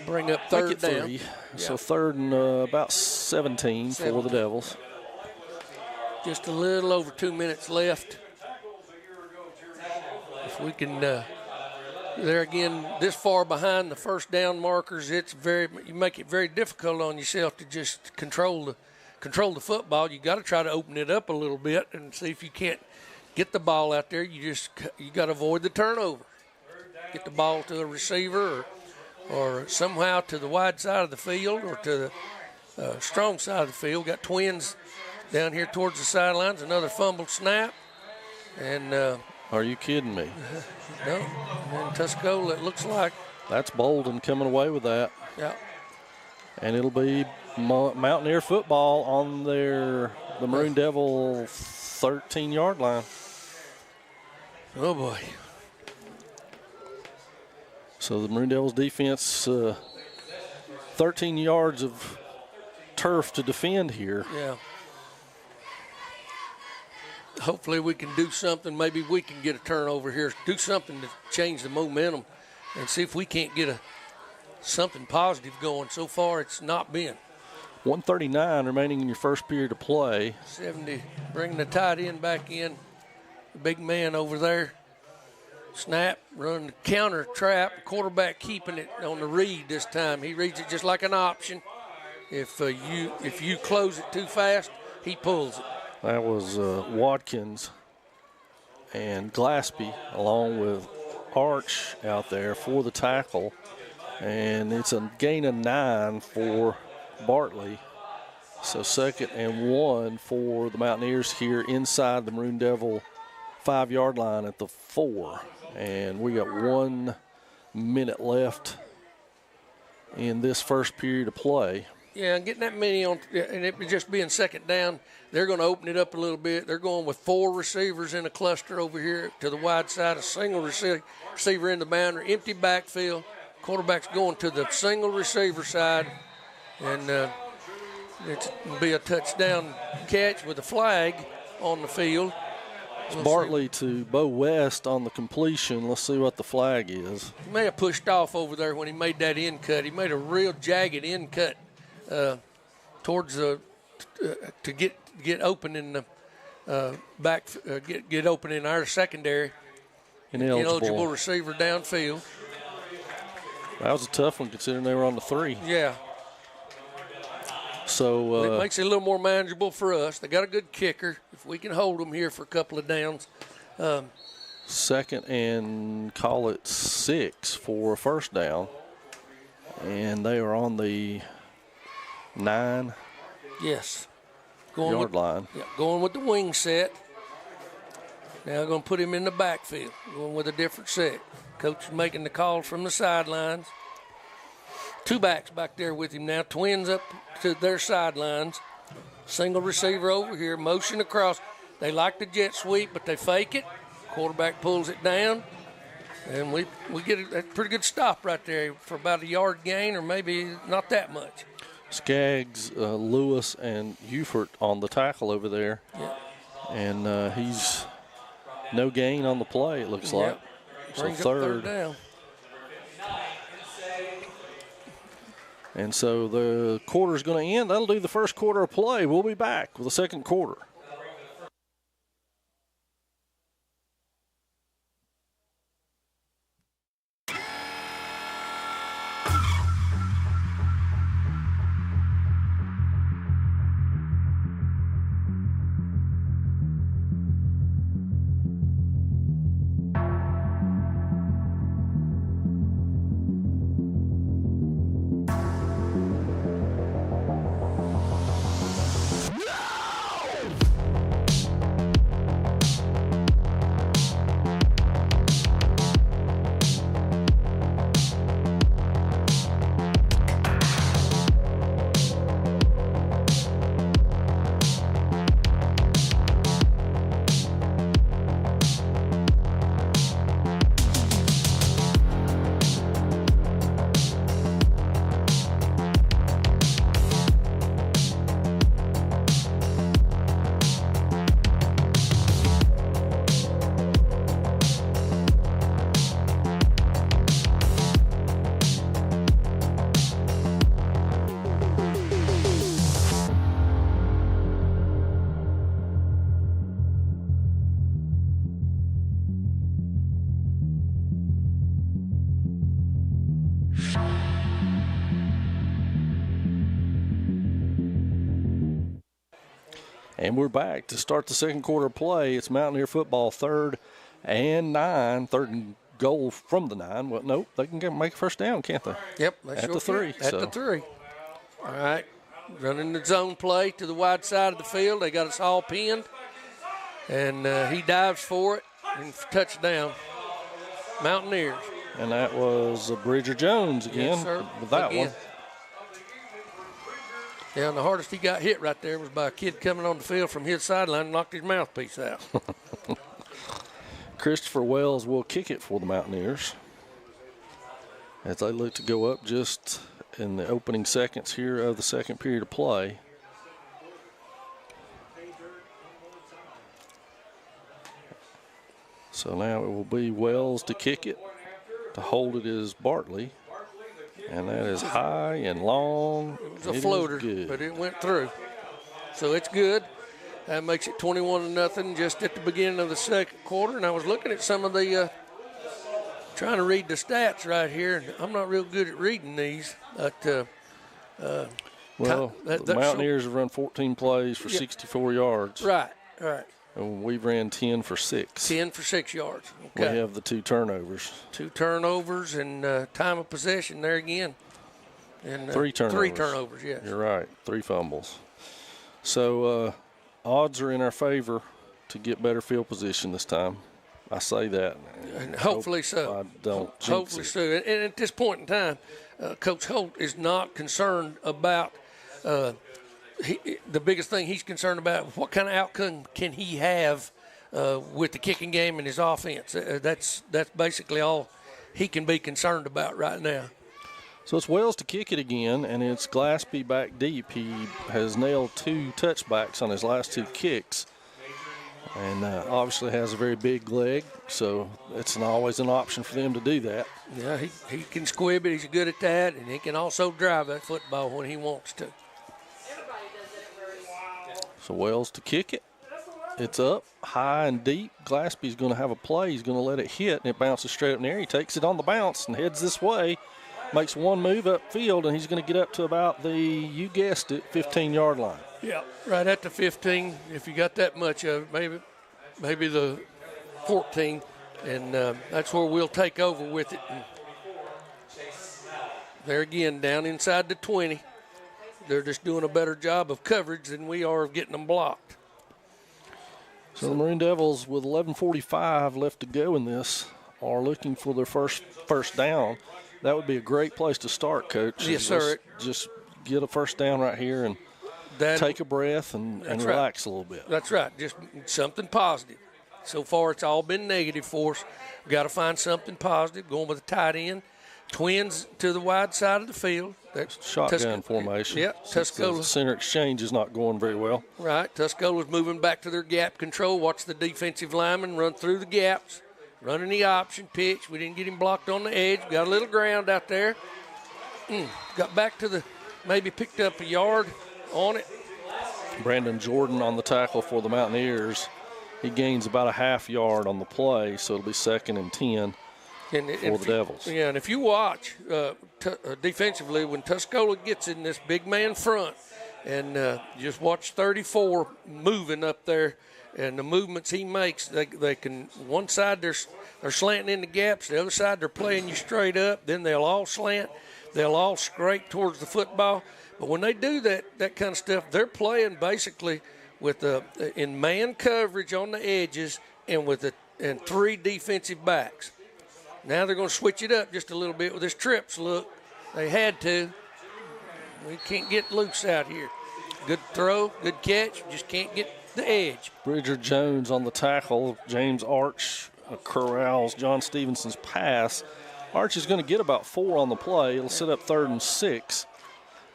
Bring up third down. 3. Yeah. So third and about 17 for the Devils. Just a little over 2 minutes left. If we can, there again, this far behind the first down markers, you make it very difficult on yourself to just control the football. You got to try to open it up a little bit and see if you can't get the ball out there. You got to avoid the turnover. Get the ball to a receiver or somehow to the wide side of the field or to the strong side of the field. Got Twins down here towards the sidelines. Another fumbled snap. And are you kidding me? No. And Tuscola, it looks like. That's Bolden coming away with that. Yeah. And it'll be Mountaineer football on the Maroon Devil 13-yard line. Oh, boy. So the Maroon Devils defense, 13 yards of turf to defend here. Yeah. Hopefully we can do something. Maybe we can get a turnover here. Do something to change the momentum and see if we can't get something positive going. So far it's not been. 1:39 remaining in your first period of play. 70, bringing the tight end back in. The big man over there. Snap, run the counter trap. Quarterback keeping it on the read this time. He reads it just like an option. If you close it too fast, he pulls it. That was Watkins and Glaspie along with Arch out there for the tackle. And it's a gain of 9 for Bartley. So 2nd and 1 for the Mountaineers here inside the Maroon Devil 5-yard line at the 4. And we got 1 minute left in this first period of play. Yeah, getting that many on, and it just being second down, they're going to open it up a little bit. They're going with 4 receivers in a cluster over here to the wide side, a single receiver in the boundary, empty backfield. Quarterback's going to the single receiver side, and it's going to be a touchdown catch with a flag on the field. It's Bartley to Bo West on the completion. Let's see what the flag is. He may have pushed off over there when he made that end cut. He made a real jagged end cut towards the to get open in the get open in our secondary. Ineligible receiver downfield. That was a tough one considering they were on the 3. Yeah. So it makes it a little more manageable for us. They got a good kicker. If we can hold them here for a couple of downs. 2nd and call it 6 for a first down. And they are on the 9 yard line. Yeah, going with the wing set. Now going to put him in the backfield, going with a different set. Coach is making the calls from the sidelines. 2 backs back there with him now. Twins up to their sidelines. Single receiver over here, motion across. They like the jet sweep, but they fake it. Quarterback pulls it down. And we get a pretty good stop right there for about a yard gain, or maybe not that much. Skaggs, Lewis, and Ufert on the tackle over there. Yeah. And he's no gain on the play, it looks like. So Brings up third down. And so the quarter's going to end. That'll do the first quarter of play. We'll be back with the second quarter. And we're back to start the second quarter of play. It's Mountaineer football, 3rd and 9, 3rd and goal from the 9. Well, nope, they can make a first down, can't they? Yep. At the 3. At the 3. All right. Running the zone play to the wide side of the field. They got us all pinned. And he dives for it and touchdown. Mountaineers. And that was Bridger Jones again, yes, sir. With that one. Yeah, and the hardest he got hit right there was by a kid coming on the field from his sideline and knocked his mouthpiece out. Christopher Wells will kick it for the Mountaineers as they look to go up just in the opening seconds here of the second period of play. So now it will be Wells to kick it. To hold it is Bartley. And that is high and long. It was a floater, but it went through. So it's good. That makes it 21-0 just at the beginning of the second quarter. And I was looking at some of the, trying to read the stats right here. And I'm not real good at reading these. But, the Mountaineers have run 14 plays for 64 yards. Right. And we've ran 10 for 6. 10 for 6 yards. Okay. We have the 2 turnovers. 2 turnovers and time of possession there again. And 3 turnovers. 3 turnovers, yes. You're right. 3 fumbles. So odds are in our favor to get better field position this time. I say that. And hopefully so. I don't jinx Hopefully it. so. And at this point in time, Coach Holt is not concerned about the biggest thing he's concerned about, what kind of outcome can he have with the kicking game and his offense. That's basically all he can be concerned about right now. So it's Wells to kick it again, and it's Glaspie back deep. He has nailed 2 touchbacks on his last 2 kicks, and obviously has a very big leg, so it's always an option for them to do that. Yeah, he can squib it. He's good at that, and he can also drive that football when he wants to. So Wells to kick it. It's up high and deep. Glaspie's going to have a play. He's going to let it hit, and it bounces straight up in the air. He takes it on the bounce and heads this way. Makes one move upfield, and he's going to get up to about the, you guessed it, 15-yard line. Yeah, right at the 15. If you got that much of it, maybe the 14, and that's where we'll take over with it. And there again, down inside the 20. They're just doing a better job of coverage than we are of getting them blocked. So the Maroon Devils, with 11:45 left to go in this, are looking for their first down. That would be a great place to start, Coach. Yes, sir. Just get a first down right here and take a breath and relax a little bit. That's right. Just something positive. So far, it's all been negative for us. We've got to find something positive, going with a tight end. Twins to the wide side of the field. That's shotgun formation. Yep, Tuscola. The center exchange is not going very well. Right. Tuscola's moving back to their gap control. Watch the defensive lineman run through the gaps. Running the option pitch. We didn't get him blocked on the edge. Got a little ground out there. Got back to maybe picked up a yard on it. Brandon Jordan on the tackle for the Mountaineers. He gains about a half yard on the play, so it'll be 2nd and 10 for the Devils. Yeah, and if you watch defensively, when Tuscola gets in this big man front, and just watch 34 moving up there, and the movements he makes, they can, one side they're slanting in the gaps, the other side they're playing you straight up, then they'll all slant, they'll all scrape towards the football. But when they do that kind of stuff, they're playing basically with in man coverage on the edges and 3 defensive backs. Now they're going to switch it up just a little bit with this trips look. They had to. We can't get loose out here. Good throw, good catch, just can't get the edge. Bridger Jones on the tackle. James Arch corrals John Stevenson's pass. Arch is going to get about 4 on the play. It'll set up 3rd and 6.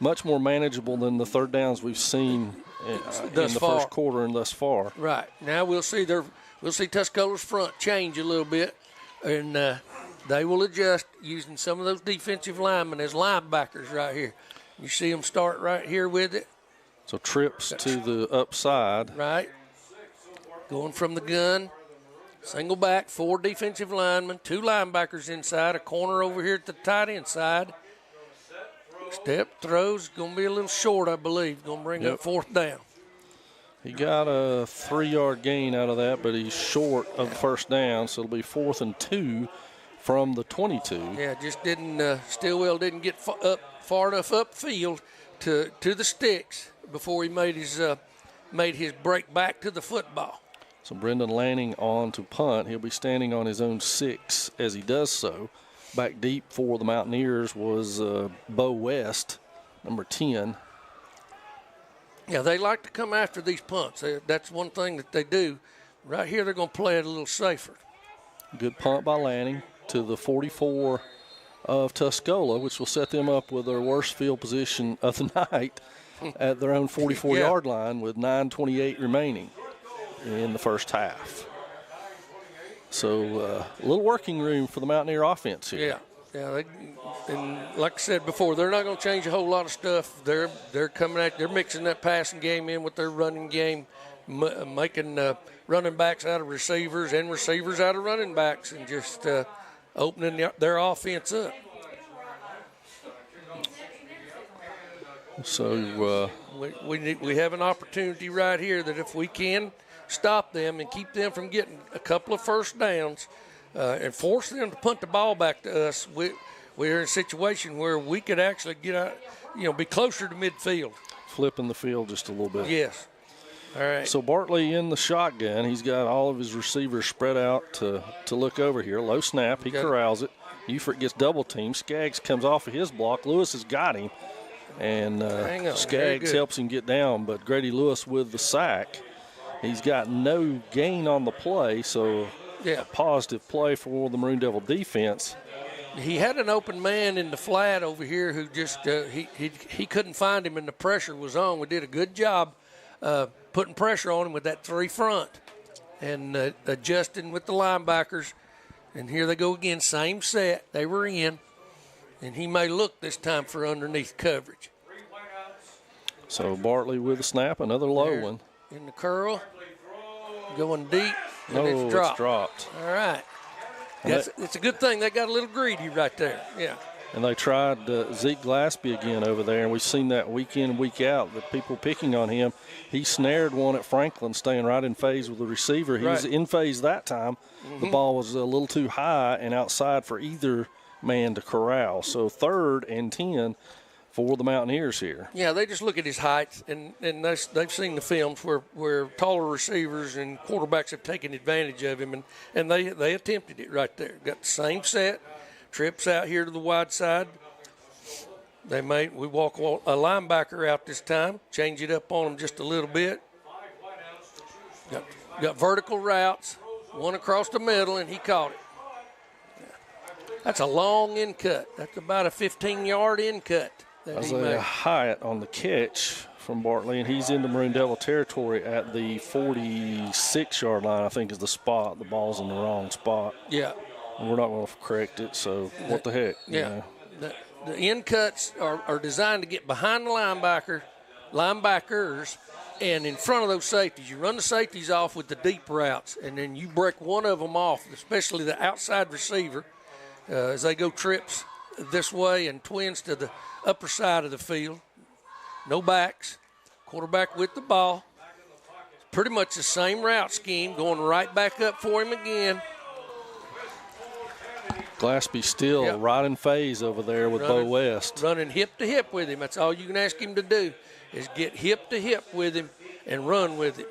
Much more manageable than the third downs we've seen in the first quarter and thus far. Right. Now we'll see Tuscola's front change a little bit, and they will adjust using some of those defensive linemen as linebackers right here. You see them start right here with it. So trips to the upside. Right. Going from the gun. Single back, 4 defensive linemen, 2 linebackers inside, a corner over here at the tight end side. Step throws, going to be a little short, I believe. Going to bring up 4th down. He got a 3-yard gain out of that, but he's short of the first down, so it'll be 4th and 2 from the 22. Yeah, just didn't Stillwell didn't get far enough upfield to the sticks before he made his break back to the football. So Brendan Lanning on to punt. He'll be standing on his own 6 as he does so. Back deep for the Mountaineers was Bo West, number 10. Yeah, they like to come after these punts. That's one thing that they do. Right here, they're going to play it a little safer. Good punt by Lanning to the 44 of Tuscola, which will set them up with their worst field position of the night at their own 44-yard line with 9:28 remaining in the first half. So a little working room for the Mountaineer offense here. Yeah. And like I said before, they're not going to change a whole lot of stuff. They're mixing that passing game in with their running game, making running backs out of receivers and receivers out of running backs, and just opening their offense up. So we have an opportunity right here that if we can stop them and keep them from getting a couple of first downs and force them to punt the ball back to us, we're in a situation where we could actually get out, be closer to midfield. Flipping the field just a little bit. Yes. All right. So Bartley in the shotgun. He's got all of his receivers spread out to look over here. Low snap. He corrals it. Ufert gets double teamed. Skaggs comes off of his block. Lewis has got him. And Skaggs helps him get down. But Grady Lewis with the sack. He's got no gain on the play. So a positive play for the Maroon Devil defense. He had an open man in the flat over here who just he couldn't find him, and the pressure was on. We did a good job putting pressure on him with that 3 front and adjusting with the linebackers. And here they go again, same set. They were in, and he may look this time for underneath coverage. So Bartley with the snap, another low one. In the curl, going deep, and it's dropped. All right. It's a good thing they got a little greedy right there. Yeah. And they tried Zeke Glaspie again over there, and we've seen that week in, week out, the people picking on him. He snared one at Franklin, staying right in phase with the receiver. He was in phase that time. Mm-hmm. The ball was a little too high and outside for either man to corral. So 3rd and 10 for the Mountaineers here. Yeah, they just look at his height, and they've seen the films where taller receivers and quarterbacks have taken advantage of him, and they attempted it right there. Got the same set, trips out here to the wide side. We walk a linebacker out this time, change it up on them just a little bit. Got vertical routes, one across the middle, and he caught it. That's a long in cut. That's about a 15-yard in cut. Isaiah Hyatt on the catch from Bartley, and he's into Maroon Devil territory at the 46-yard line, I think is the spot. The ball's in the wrong spot. Yeah. And we're not going to correct it, so what the heck? Yeah. The end cuts are designed to get behind the linebackers, and in front of those safeties. You run the safeties off with the deep routes, and then you break one of them off, especially the outside receiver, as they go trips this way and twins to the upper side of the field. No backs. Quarterback with the ball. Pretty much the same route scheme, going right back up for him again. Glaspie still right in phase over there with Bo West. Running hip to hip with him. That's all you can ask him to do is get hip to hip with him and run with him.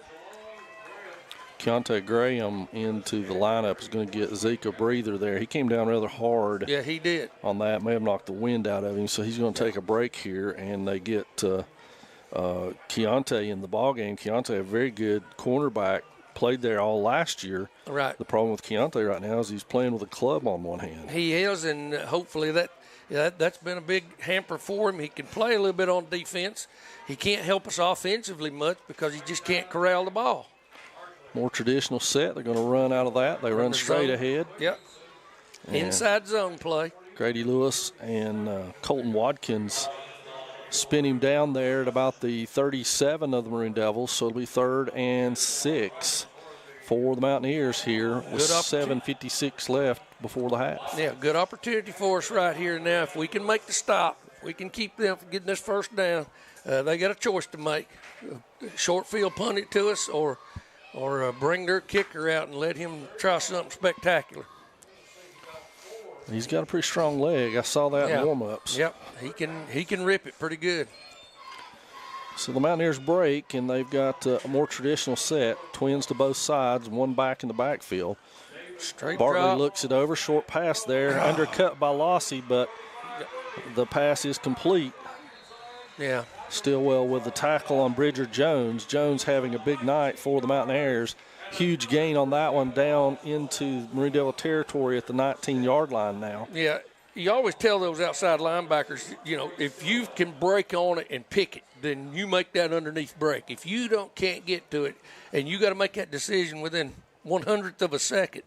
Keontae Graham into the lineup is going to get Zeke a breather there. He came down rather hard. Yeah, he did. On that. May have knocked the wind out of him, so he's going to take a break here, and they get Keontae in the ballgame. Keontae, a very good cornerback, played there all last year. Right. The problem with Keontae right now is he's playing with a club on one hand. He is, and hopefully that's been a big hamper for him. He can play a little bit on defense. He can't help us offensively much because he just can't corral the ball. More traditional set. They're going to run out of that. They run straight ahead. Yep. Inside zone play. Grady Lewis and Colton Watkins spin him down there at about the 37 of the Maroon Devils. So it'll be 3rd and 6 for the Mountaineers here with 7:56 left before the half. Yeah, good opportunity for us right here now. If we can make the stop, we can keep them from getting this first down, they got a choice to make: short field punt it to us, or bring their kicker out and let him try something spectacular. He's got a pretty strong leg. I saw that in warm-ups. Yep, he can rip it pretty good. So the Mountaineers break, and they've got a more traditional set, twins to both sides, one back in the backfield. Straight Bartley drop. looks it over, short pass there, undercut by Lossy, but the pass is complete. Yeah. Stillwell with the tackle on Bridger Jones. Jones having a big night for the Mountaineers. Huge gain on that one down into Maroon Devil territory at the 19-yard line now. Yeah, you always tell those outside linebackers, if you can break on it and pick it, then you make that underneath break. If you can't get to it and you got to make that decision within 1/100th of a second,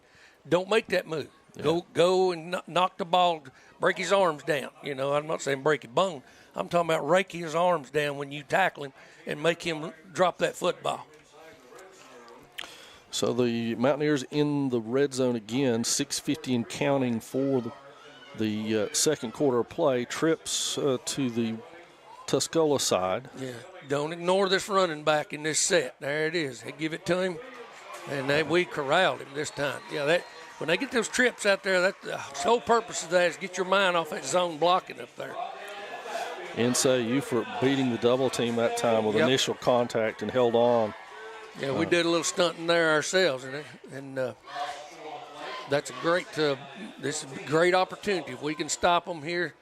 don't make that move. Yeah. Go and knock the ball, break his arms down. I'm not saying break his bone. I'm talking about raking his arms down when you tackle him and make him drop that football. So the Mountaineers in the red zone again, 6:50 and counting for the second quarter of play. Trips to the Tuscola side. Yeah, don't ignore this running back in this set. There it is. They give it to him, and we corralled him this time. Yeah, when they get those trips out there, the whole purpose of that is get your mind off that zone blocking up there. NSAU for beating the double team that time with initial contact and held on. Yeah, we did a little stunting there ourselves, and that's this is a great opportunity. If we can stop them here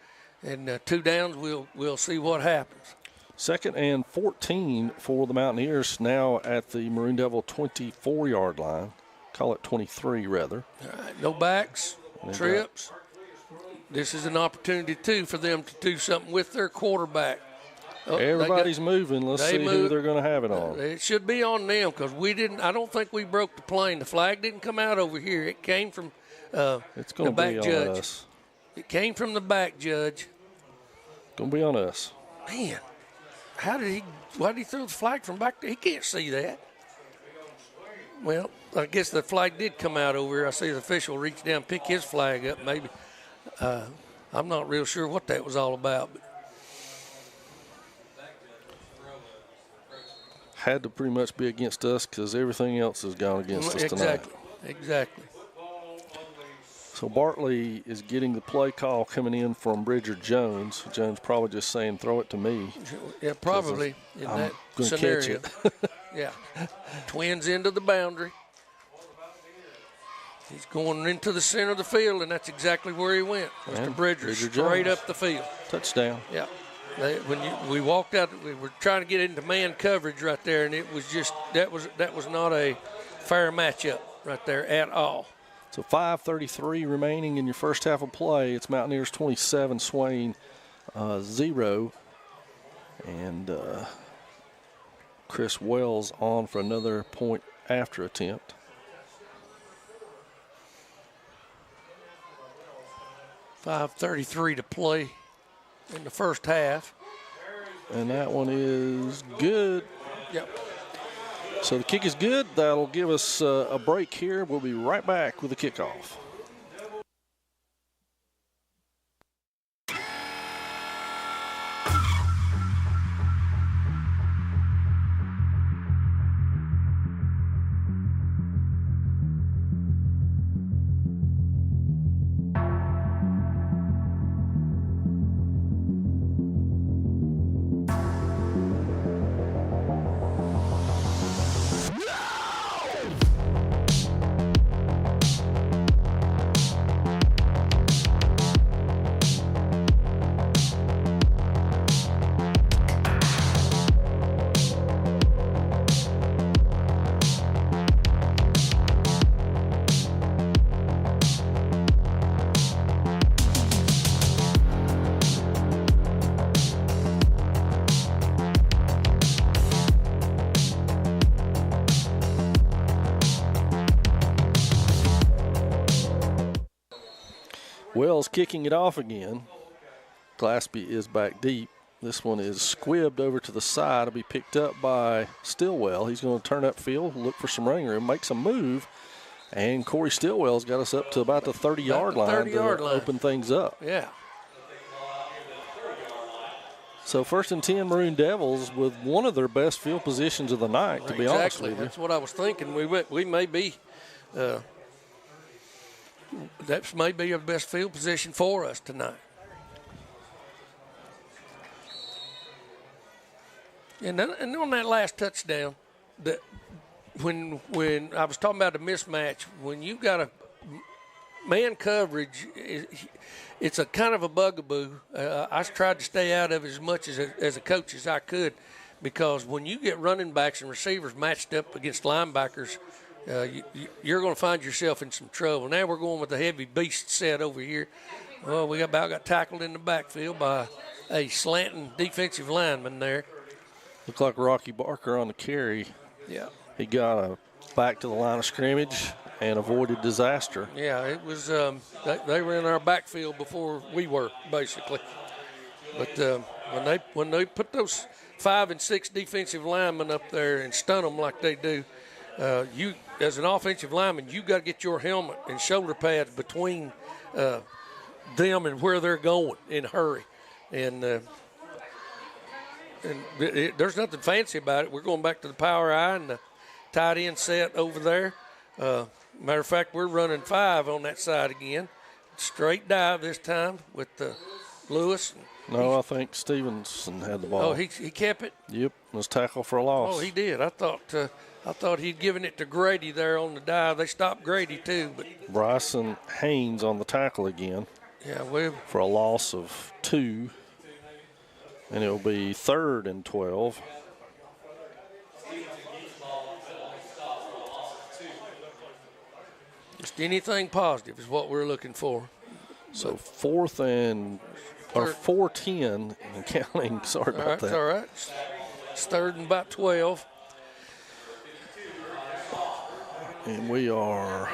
and 2 downs, we'll see what happens. 2nd and 14 for the Mountaineers now at the Maroon Devil 24-yard line. Call it 23, rather. All right, no backs, trips. This is an opportunity, too, for them to do something with their quarterback. Everybody's moving. Let's see who they're going to have it on. It should be on them because I don't think we broke the plane. The flag didn't come out over here. It came from it's going the to be back on judge. us. It came from the back judge. Going to be on us. Man, why did he throw the flag from back there? He can't see that. Well, I guess the flag did come out over here. I see the official reach down and pick his flag up maybe. I'm not real sure what that was all about. But had to pretty much be against us because everything else has gone against us tonight. Exactly. So Bartley is getting the play call coming in from Bridger Jones. Jones probably just saying, throw it to me. Yeah, probably in that scenario. Catch it. Yeah. Twins into the boundary. He's going into the center of the field, and that's exactly where he went. Mr. Bridger straight up the field. Touchdown. Yeah. We walked out, we were trying to get into man coverage right there, and it was just that was not a fair matchup right there at all. So 5:33 remaining in your first half of play. It's Mountaineers 27, Swain 0, and Chris Wells on for another point after attempt. .533 to play in the first half. And that one is good. Yep. So the kick is good. That'll give us a break here. We'll be right back with the kickoff. Wells kicking it off again. Glaspie is back deep. This one is squibbed over to the side. It'll be picked up by Stillwell. He's going to turn upfield, look for some running room, make some move. And Corey Stillwell's got us up to about the 30-yard line to open things up. Yeah. So 1st and 10 Maroon Devils with one of their best field positions of the night, to be honest with you. That's what I was thinking. We may be that may be our best field position for us tonight. And on that last touchdown, that when I was talking about the mismatch, when you got a man coverage, it's a kind of a bugaboo. I tried to stay out of it as much as a coach as I could, because when you get running backs and receivers matched up against linebackers, you're going to find yourself in some trouble. Now we're going with the heavy beast set over here. Well, we got tackled in the backfield by a slanting defensive lineman there. Looked like Rocky Barker on the carry. Yeah. He got back to the line of scrimmage and avoided disaster. Yeah, it was they were in our backfield before we were, basically. But when they put those 5 and 6 defensive linemen up there and stun them like they do, you as an offensive lineman, you got to get your helmet and shoulder pads between them and where they're going in a hurry. And there's nothing fancy about it. We're going back to the power eye and the tight end set over there. Matter of fact, we're running 5 on that side again. Straight dive this time with Lewis. No, I think Stevenson had the ball. Oh, he kept it? Yep, was tackled for a loss. Oh, he did. I thought he'd given it to Grady there on the dive. They stopped Grady too, but Bryson Haynes on the tackle again. Yeah, for a loss of 2. And it'll be 3rd and 12. Just anything positive is what we're looking for. So 410 and counting. Sorry about that. It's all right. It's 3rd and about 12. And we are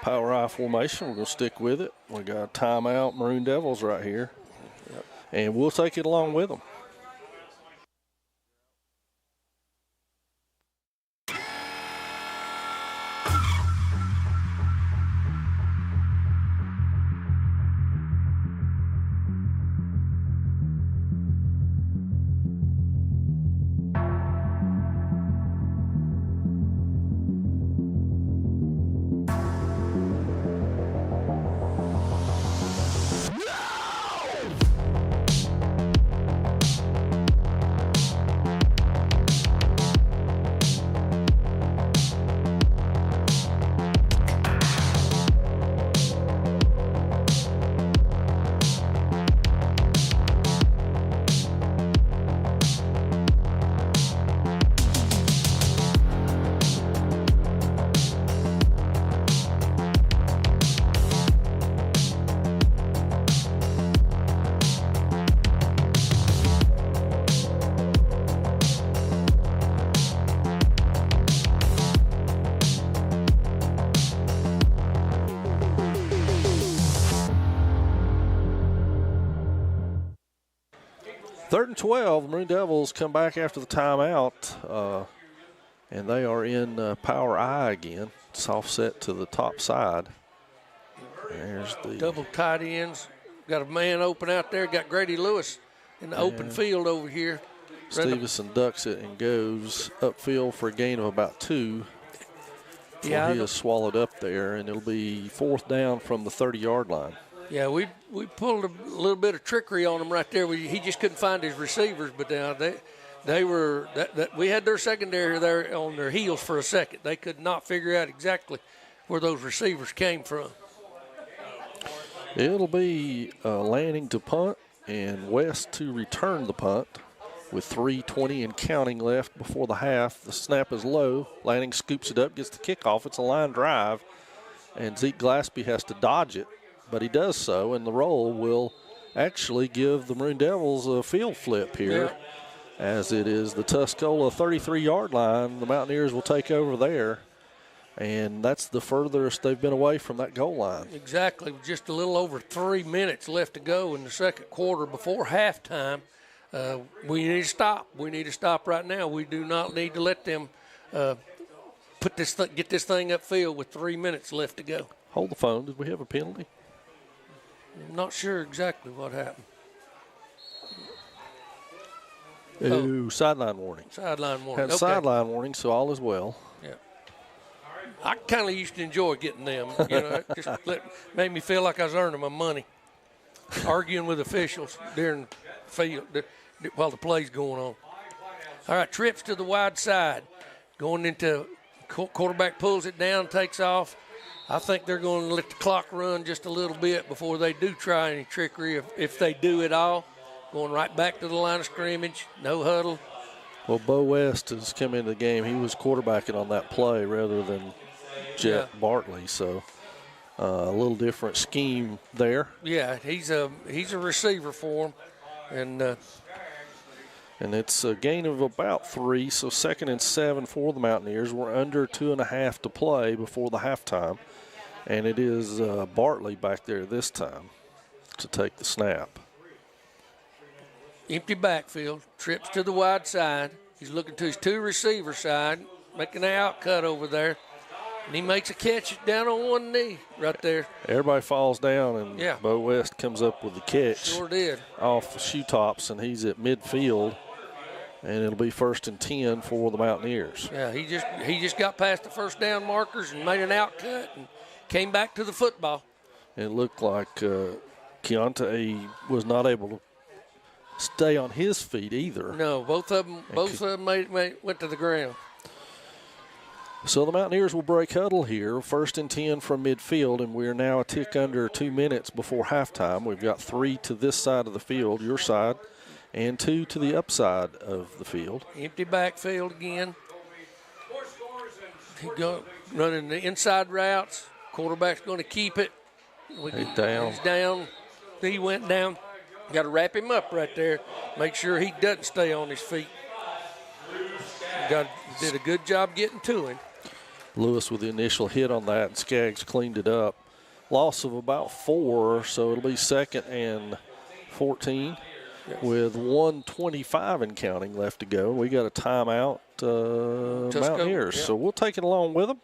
power I formation. We're going to stick with it. We got a timeout, Maroon Devils right here. Yep. And we'll take it along with them. Third and 12, the Maroon Devils come back after the timeout, and they are in power I again. It's offset to the top side. There's the double tight ends. Got a man open out there. Got Grady Lewis in the open field over here. Stevenson ducks it and goes upfield for a gain of about 2. Yeah, he is swallowed up there, and it'll be 4th down from the 30-yard line. Yeah, we pulled a little bit of trickery on him right there. He just couldn't find his receivers, but they were we had their secondary there on their heels for a second. They could not figure out exactly where those receivers came from. It'll be Lanning to punt and West to return the punt with 3:20 and counting left before the half. The snap is low. Lanning scoops it up, gets the kickoff. It's a line drive, and Zeke Glaspie has to dodge it. But he does so, and the roll will actually give the Maroon Devils a field flip here, as it is the Tuscola 33-yard line. The Mountaineers will take over there, and that's the furthest they've been away from that goal line. Exactly. Just a little over 3 minutes left to go in the second quarter before halftime. We need to stop. We need to stop right now. We do not need to let them get this thing upfield with 3 minutes left to go. Hold the phone. Did we have a penalty? I'm not sure exactly what happened. Ooh, sideline warning. Sideline warning. Had a sideline warning, so all is well. Yeah. I kind of used to enjoy getting them. You know, it just made me feel like I was earning my money. Arguing with officials during field while the play's going on. All right, trips to the wide side. Going into quarterback pulls it down, takes off. I think they're going to let the clock run just a little bit before they do try any trickery, if they do at all. Going right back to the line of scrimmage, no huddle. Well, Bo West has come into the game. He was quarterbacking on that play rather than Jet Bartley, so a little different scheme there. Yeah, he's a receiver for him, and it's a gain of about 3, so 2nd and 7 for the Mountaineers. We're under 2.5 to play before the halftime, and it is Bartley back there this time to take the snap. Empty backfield, trips to the wide side. He's looking to his 2 receiver side, making an out cut over there. And he makes a catch down on one knee right there. Everybody falls down, and Bo West comes up with the catch. Sure did. Off the shoe tops, and he's at midfield, and it'll be 1st and 10 for the Mountaineers. Yeah, he just got past the first down markers and made an out cut and came back to the football. It looked like Keontae was not able to stay on his feet either. No, both of them went to the ground. So the Mountaineers will break huddle here, 1st and 10 from midfield, and we are now a tick under 2 minutes before halftime. We've got 3 to this side of the field, your side, and 2 to the upside of the field. Empty backfield again. Running the inside routes. Quarterback's going to keep it. He's down. He's down. He went down. Got to wrap him up right there. Make sure he doesn't stay on his feet. Did a good job getting to him. Lewis with the initial hit on that, and Skaggs cleaned it up. Loss of about 4, so it'll be 2nd and 14 with 1:25 and counting left to go. We got a timeout, Mountaineers, so we'll take it along with them.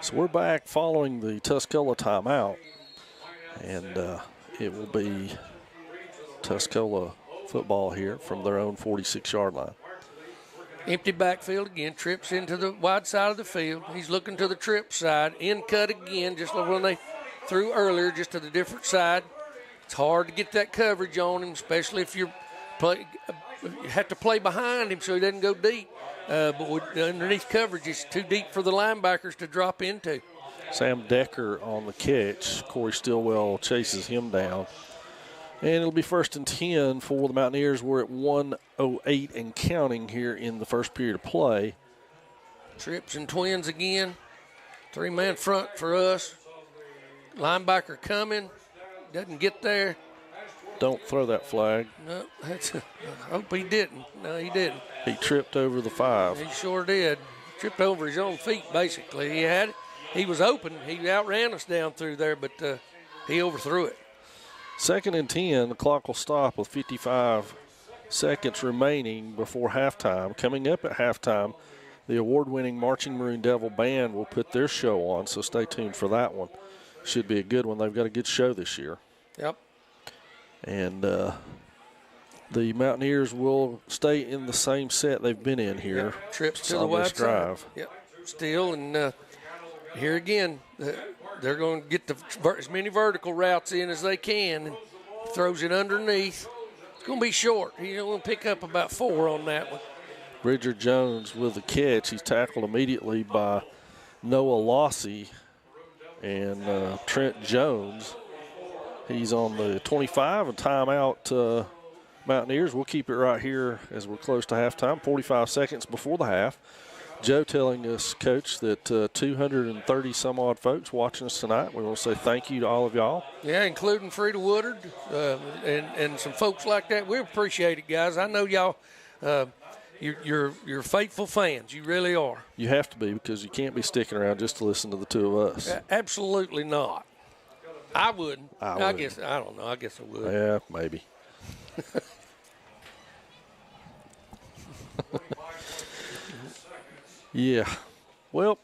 So we're back following the Tuscola timeout, and it will be Tuscola football here from their own 46-yard line. Empty backfield again, trips into the wide side of the field. He's looking to the trip side, in cut again, just like when they threw earlier, just to the different side. It's hard to get that coverage on him, especially if you have to play behind him so he doesn't go deep. But underneath coverage, it's too deep for the linebackers to drop into. Sam Decker on the catch. Corey Stillwell chases him down. And it'll be 1st and 10 for the Mountaineers. We're at 1:08 and counting here in the first period of play. Trips and twins again. 3-man front for us. Linebacker coming. Doesn't get there. Don't throw that flag. No, I hope he didn't. No, he didn't. He tripped over the 5. He sure did. Tripped over his own feet, basically. He had it. He was open. He outran us down through there, but he overthrew it. 2nd and 10. The clock will stop with 55 seconds remaining before halftime. Coming up at halftime, the award-winning Marching Maroon Devil Band will put their show on, so stay tuned for that one. Should be a good one. They've got a good show this year. Yep. And the Mountaineers will stay in the same set they've been in here. Yep. Trips to the wide drive. Yep. Still, and here again, they're going to get as many vertical routes in as they can, and throws it underneath. It's going to be short. He's going to pick up about 4 on that one. Bridger Jones with the catch. He's tackled immediately by Noah Lossy and Trent Jones. He's on the 25, and timeout Mountaineers. We'll keep it right here as we're close to halftime, 45 seconds before the half. Joe telling us, Coach, that 230 some odd folks watching us tonight. We want to say thank you to all of y'all. Yeah, including Frida Woodard and some folks like that. We appreciate it, guys. I know y'all, you're faithful fans. You really are. You have to be, because you can't be sticking around just to listen to the two of us. Absolutely not. I wouldn't. I wouldn't. guess, I don't know. I guess I would. Yeah, maybe. Yeah. Well,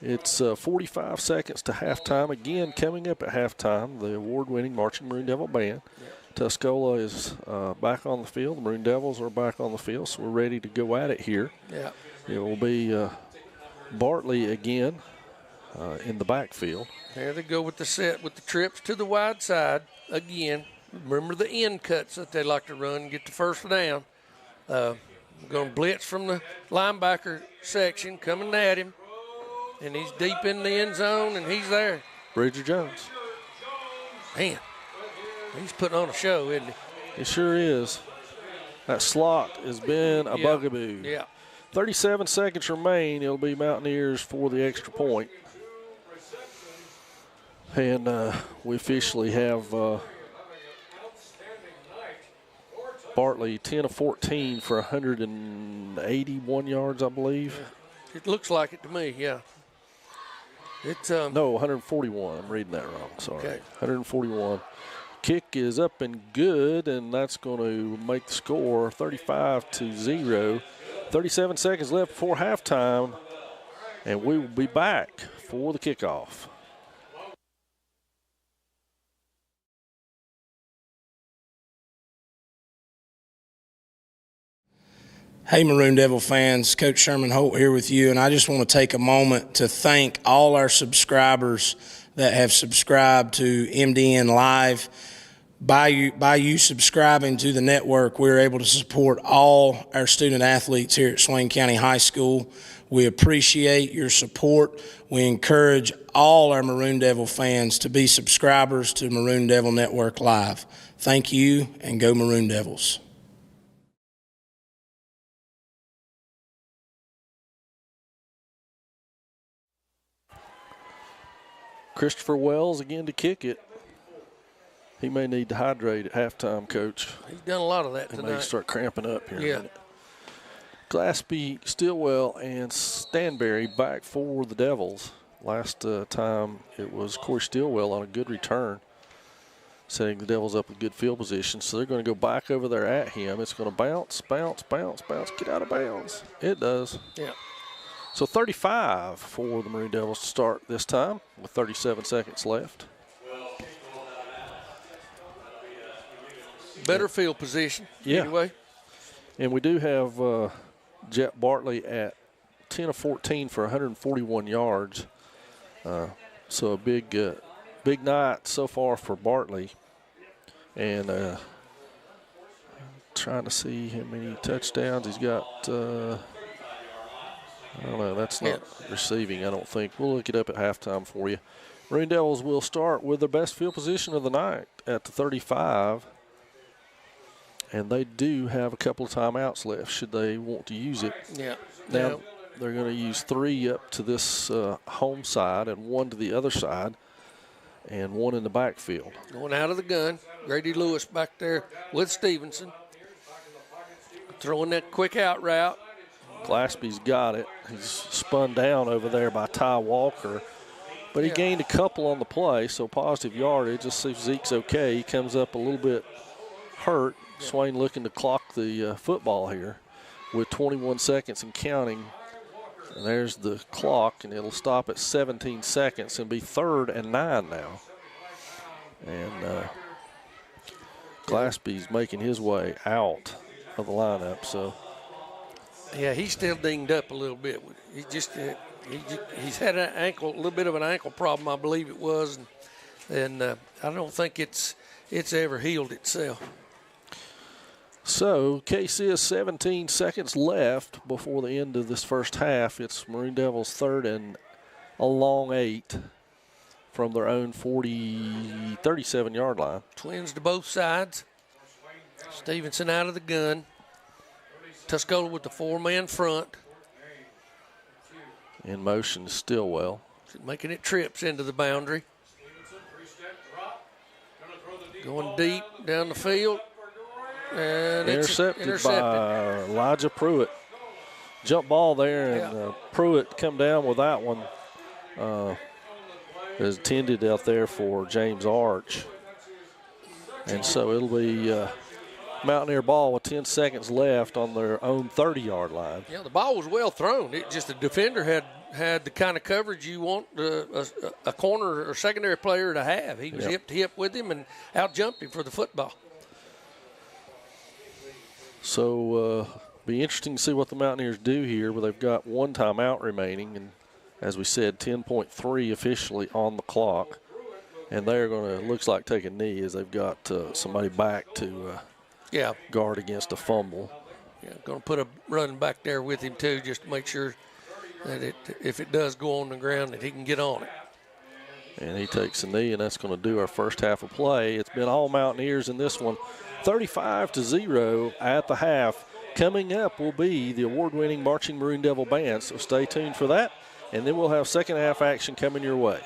it's 45 seconds to halftime. Again, coming up at halftime, the award-winning Marching Maroon Devil Band. Tuscola is back on the field. The Maroon Devils are back on the field, so we're ready to go at it here. Yeah. It will be Bartley again in the backfield. There they go with the set, with the trips to the wide side again. Remember the end cuts that they like to run and get the first down. Going to blitz from the linebacker section, coming at him. And he's deep in the end zone, and he's there. Bridger Jones. Man, he's putting on a show, isn't he? It sure is. That slot has been a bugaboo. Yeah. 37 seconds remain. It'll be Mountaineers for the extra point. And we officially have Bartley 10 of 14 for 181 yards, I believe. It looks like it to me, yeah. It's No, 141. I'm reading that wrong. Sorry. Okay. 141. Kick is up and good, and that's going to make the score 35-0. 37 seconds left before halftime, and we will be back for the kickoff. Hey, Maroon Devil fans, Coach Sherman Holt here with you, and I just want to take a moment to thank all our subscribers that have subscribed to MDN Live. By you subscribing to the network, we're able to support all our student athletes here at Swain County High School. We appreciate your support. We encourage all our Maroon Devil fans to be subscribers to Maroon Devil Network Live. Thank you, and go Maroon Devils. Christopher Wells again to kick it. He may need to hydrate at halftime, Coach. He's done a lot of that tonight. He may start cramping up here in a Yeah. minute. Glaspie, Stillwell, and Stanberry back for the Devils. Last time it was Corey Stillwell on a good return, setting the Devils up with good field position. So they're going to go back over there at him. It's going to bounce, bounce, bounce, bounce, get out of bounds. It does. Yeah. So 35 for the Maroon Devils to start this time with 37 seconds left. Better field position, anyway. And we do have Jet Bartley at 10 of 14 for 141 yards. So a big night so far for Bartley. And trying to see how many touchdowns he's got. I don't know. That's not receiving, I don't think. We'll look it up at halftime for you. Maroon Devils will start with their best field position of the night at the 35. And they do have a couple of timeouts left should they want to use it. Yeah. Now they're going to use 3 up to this home side and 1 to the other side and 1 in the backfield. Going out of the gun. Grady Lewis back there with Stevenson. Throwing that quick out route. Glaspie's got it. He's spun down over there by Ty Walker. But he gained a couple on the play, so positive yardage. Let's see if Zeke's okay. He comes up a little bit hurt. Swain looking to clock the football here with 21 seconds and counting. And there's the clock, and it'll stop at 17 seconds and be 3rd and 9 now. And Glaspie's making his way out of the lineup, so. Yeah, he's still dinged up a little bit. He just he's had a little bit of an ankle problem, I believe it was, and I don't think it's ever healed itself. So KC has 17 seconds left before the end of this first half. It's Maroon Devils 3rd and a long 8 from their own 37-yard line. Twins to both sides. Stevenson out of the gun. Tuscola with the 4-man front. In motion is Stillwell. Making it trips into the boundary. Going deep down the field. And Intercepted by Elijah Pruitt. Jump ball there, and Pruitt come down with that one. Is intended out there for James Arch. And so it'll be Mountaineer ball with 10 seconds left on their own 30-yard line. Yeah, the ball was well thrown. It just the defender had the kind of coverage you want a corner or secondary player to have. He was hip to hip with him and out-jumped him for the football. So be interesting to see what the Mountaineers do here, but they've got one timeout remaining, and as we said, 10.3 officially on the clock. And they're going to, looks like, take a knee as they've got somebody back to guard against a fumble. Yeah, going to put a running back there with him too, just to make sure that if it does go on the ground, that he can get on it. And he takes a knee, and that's going to do our first half of play. It's been all Mountaineers in this one, 35-0 at the half. Coming up will be the award-winning Marching Maroon Devil Band, so stay tuned for that. And then we'll have second half action coming your way.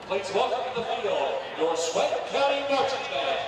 Please welcome to the field your Swain County Marching Band.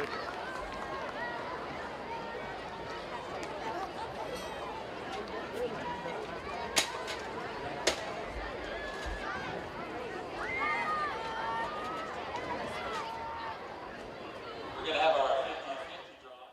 We're going to have our 50-50 draw.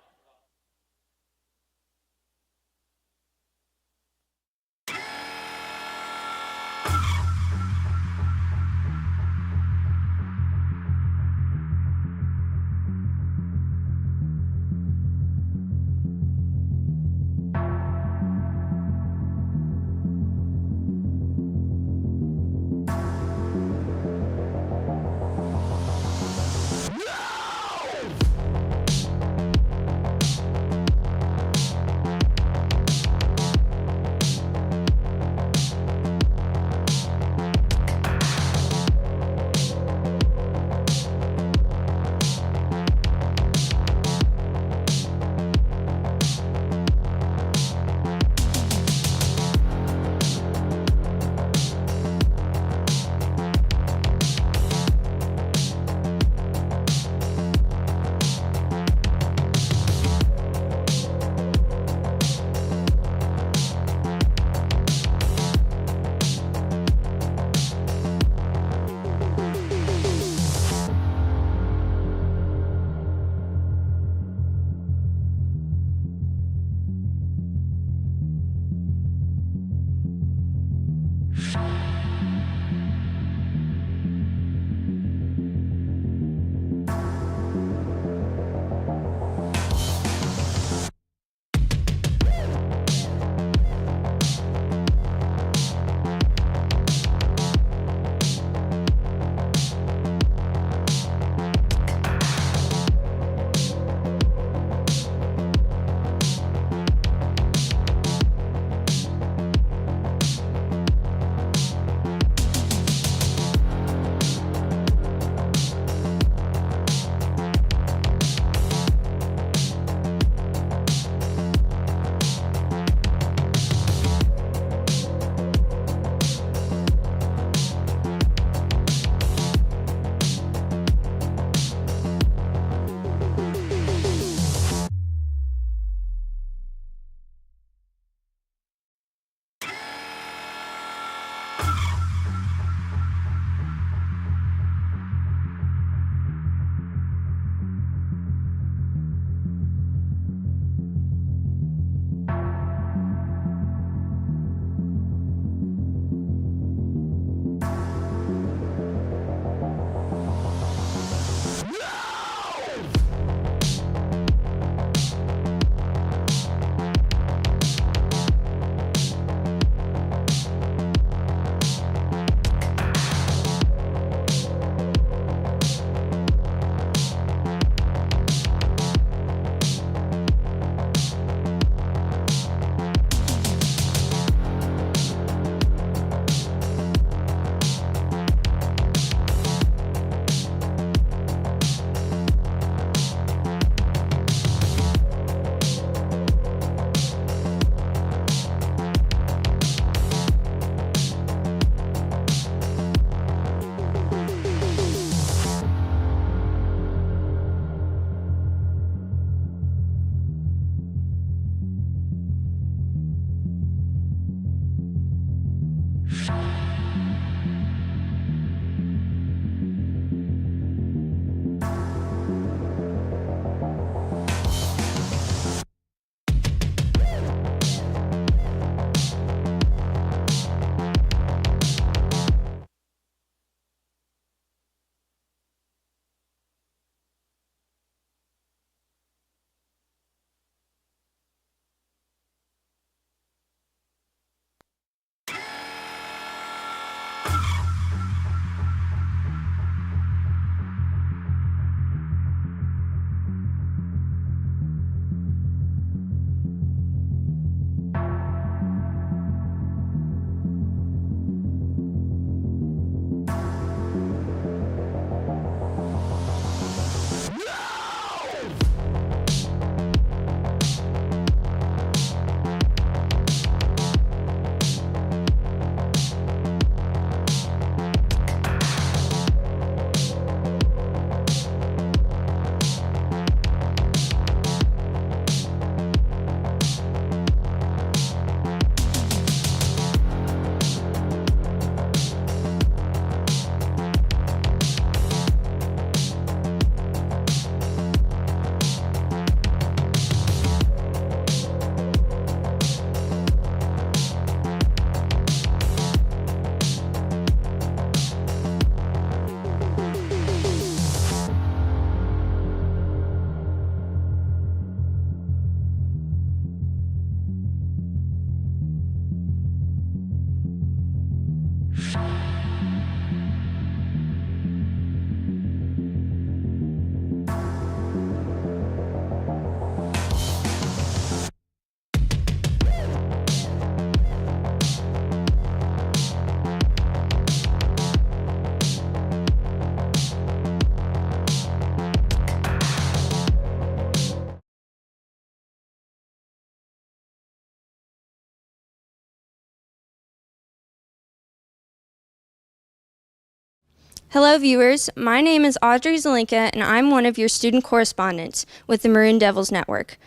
Hello viewers, my name is Audrey Zelinka and I'm one of your student correspondents with the Maroon Devils Network.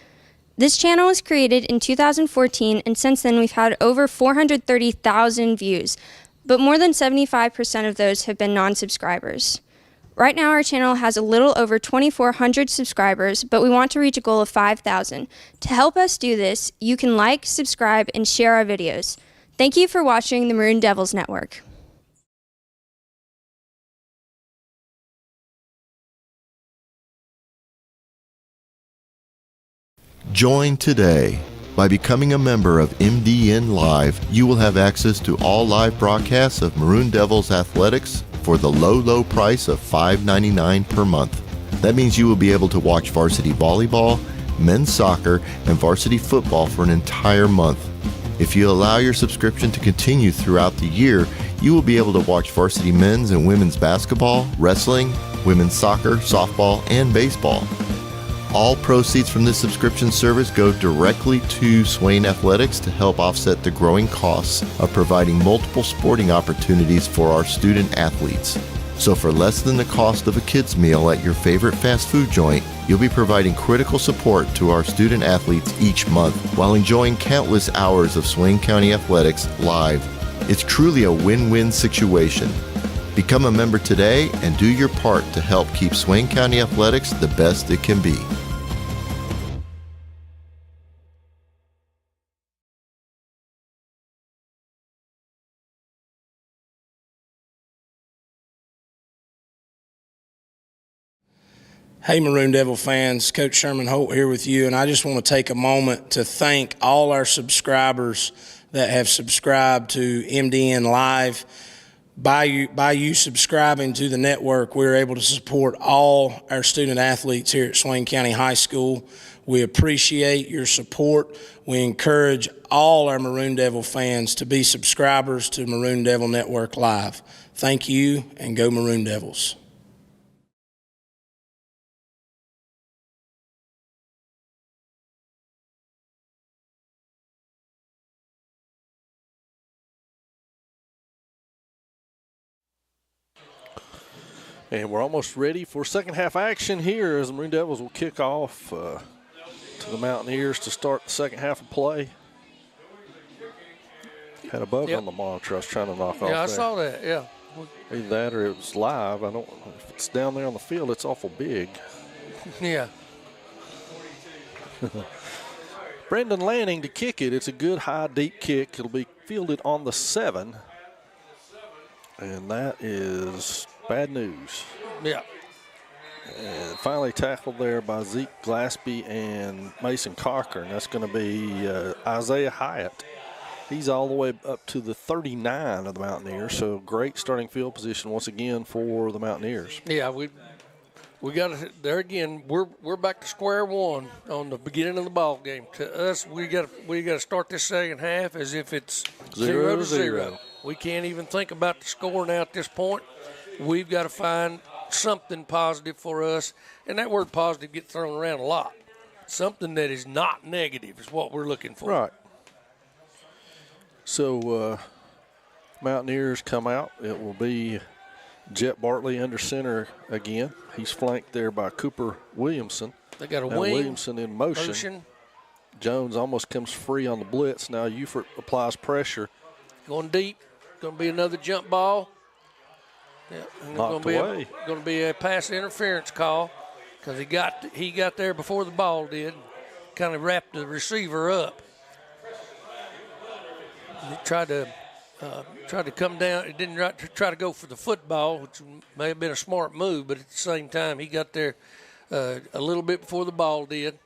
This channel was created in 2014 and since then we've had over 430,000 views, but more than 75% of those have been non-subscribers. Right now our channel has a little over 2,400 subscribers, but we want to reach a goal of 5,000. To help us do this, you can like, subscribe, and share our videos. Thank you for watching the Maroon Devils Network. Join today. By becoming a member of MDN Live, you will have access to all live broadcasts of Maroon Devils athletics for the low price of $5.99 per month. That means you will be able to watch varsity volleyball, men's soccer, and varsity football for an entire month. If you allow your subscription to continue throughout the year, you will be able to watch varsity men's and women's basketball, wrestling, women's soccer, softball, and baseball. All proceeds from this subscription service go directly to Swain Athletics to help offset the growing costs of providing multiple sporting opportunities for our student athletes. So for less than the cost of a kid's meal at your favorite fast food joint, you'll be providing critical support to our student athletes each month while enjoying countless hours of Swain County athletics live. It's truly a win-win situation. Become a member today and do your part to help keep Swain County athletics the best it can be. Hey Maroon Devil fans, Coach Sherman Holt here with you, and I just want to take a moment to thank all our subscribers that have subscribed to MDN Live. By you subscribing to the network, we're able to support all our student athletes here at Swain County High School. We appreciate your support. We encourage all our Maroon Devil fans to be subscribers to Maroon Devil Network Live. Thank you, and go Maroon Devils. And we're almost ready for second half action here as the Maroon Devils will kick off to the Mountaineers to start the second half of play. Had a bug on the monitor I was trying to knock off. Yeah, I saw that, yeah. Either that or it was live. I don't know if it's down there on the field, it's awful big. Yeah. Brendan Lanning to kick it. It's a good high deep kick. It'll be fielded on the 7. And that is bad news. Yeah. And finally tackled there by Zeke Glaspie and Mason Cochran. That's going to be Isaiah Hyatt. He's all the way up to the 39 of the Mountaineers, so great starting field position once again for the Mountaineers. Yeah, we got to there again. We're back to square one on the beginning of the ball game. To us, we got to start this second half as if it's 0-0. We can't even think about the score now at this point. We've got to find something positive for us, and that word positive gets thrown around a lot. Something that is not negative is what we're looking for. Right. So Mountaineers come out. It will be Jet Bartley under center again. He's flanked there by Cooper Williamson. They got a now wing. Williamson in motion. Jones almost comes free on the blitz. Now Ufert applies pressure. Going deep. Going to be another jump ball. Yeah, knocked away. Going to be a pass interference call because he got there before the ball did. Kind of wrapped the receiver up. He tried to come down. He didn't try to go for the football, which may have been a smart move, but at the same time, he got there a little bit before the ball did.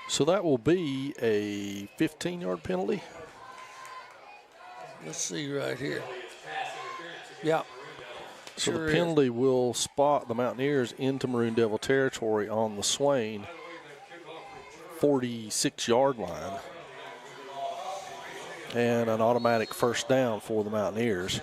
So that will be a 15-yard penalty. Let's see right here. Yeah. So the penalty will spot the Mountaineers into Maroon Devil territory on the Swain 46-yard line. And an automatic first down for the Mountaineers.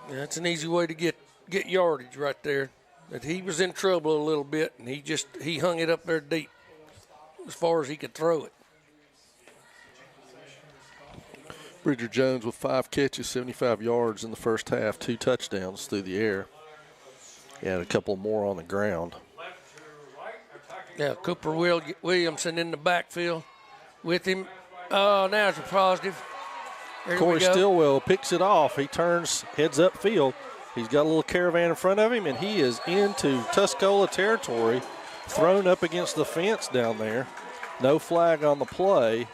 Yeah, that's an easy way to get yardage right there. But he was in trouble a little bit, and he hung it up there deep as far as he could throw it. Bridger Jones with 5 catches, 75 yards in the first half, 2 touchdowns through the air. He had a couple more on the ground. Yeah, Cooper Williamson in the backfield with him. Oh, now it's a positive. There Corey we go. Stillwell picks it off. He turns, heads upfield. He's got a little caravan in front of him, and he is into Tuscola territory, thrown up against the fence down there. No flag on the play,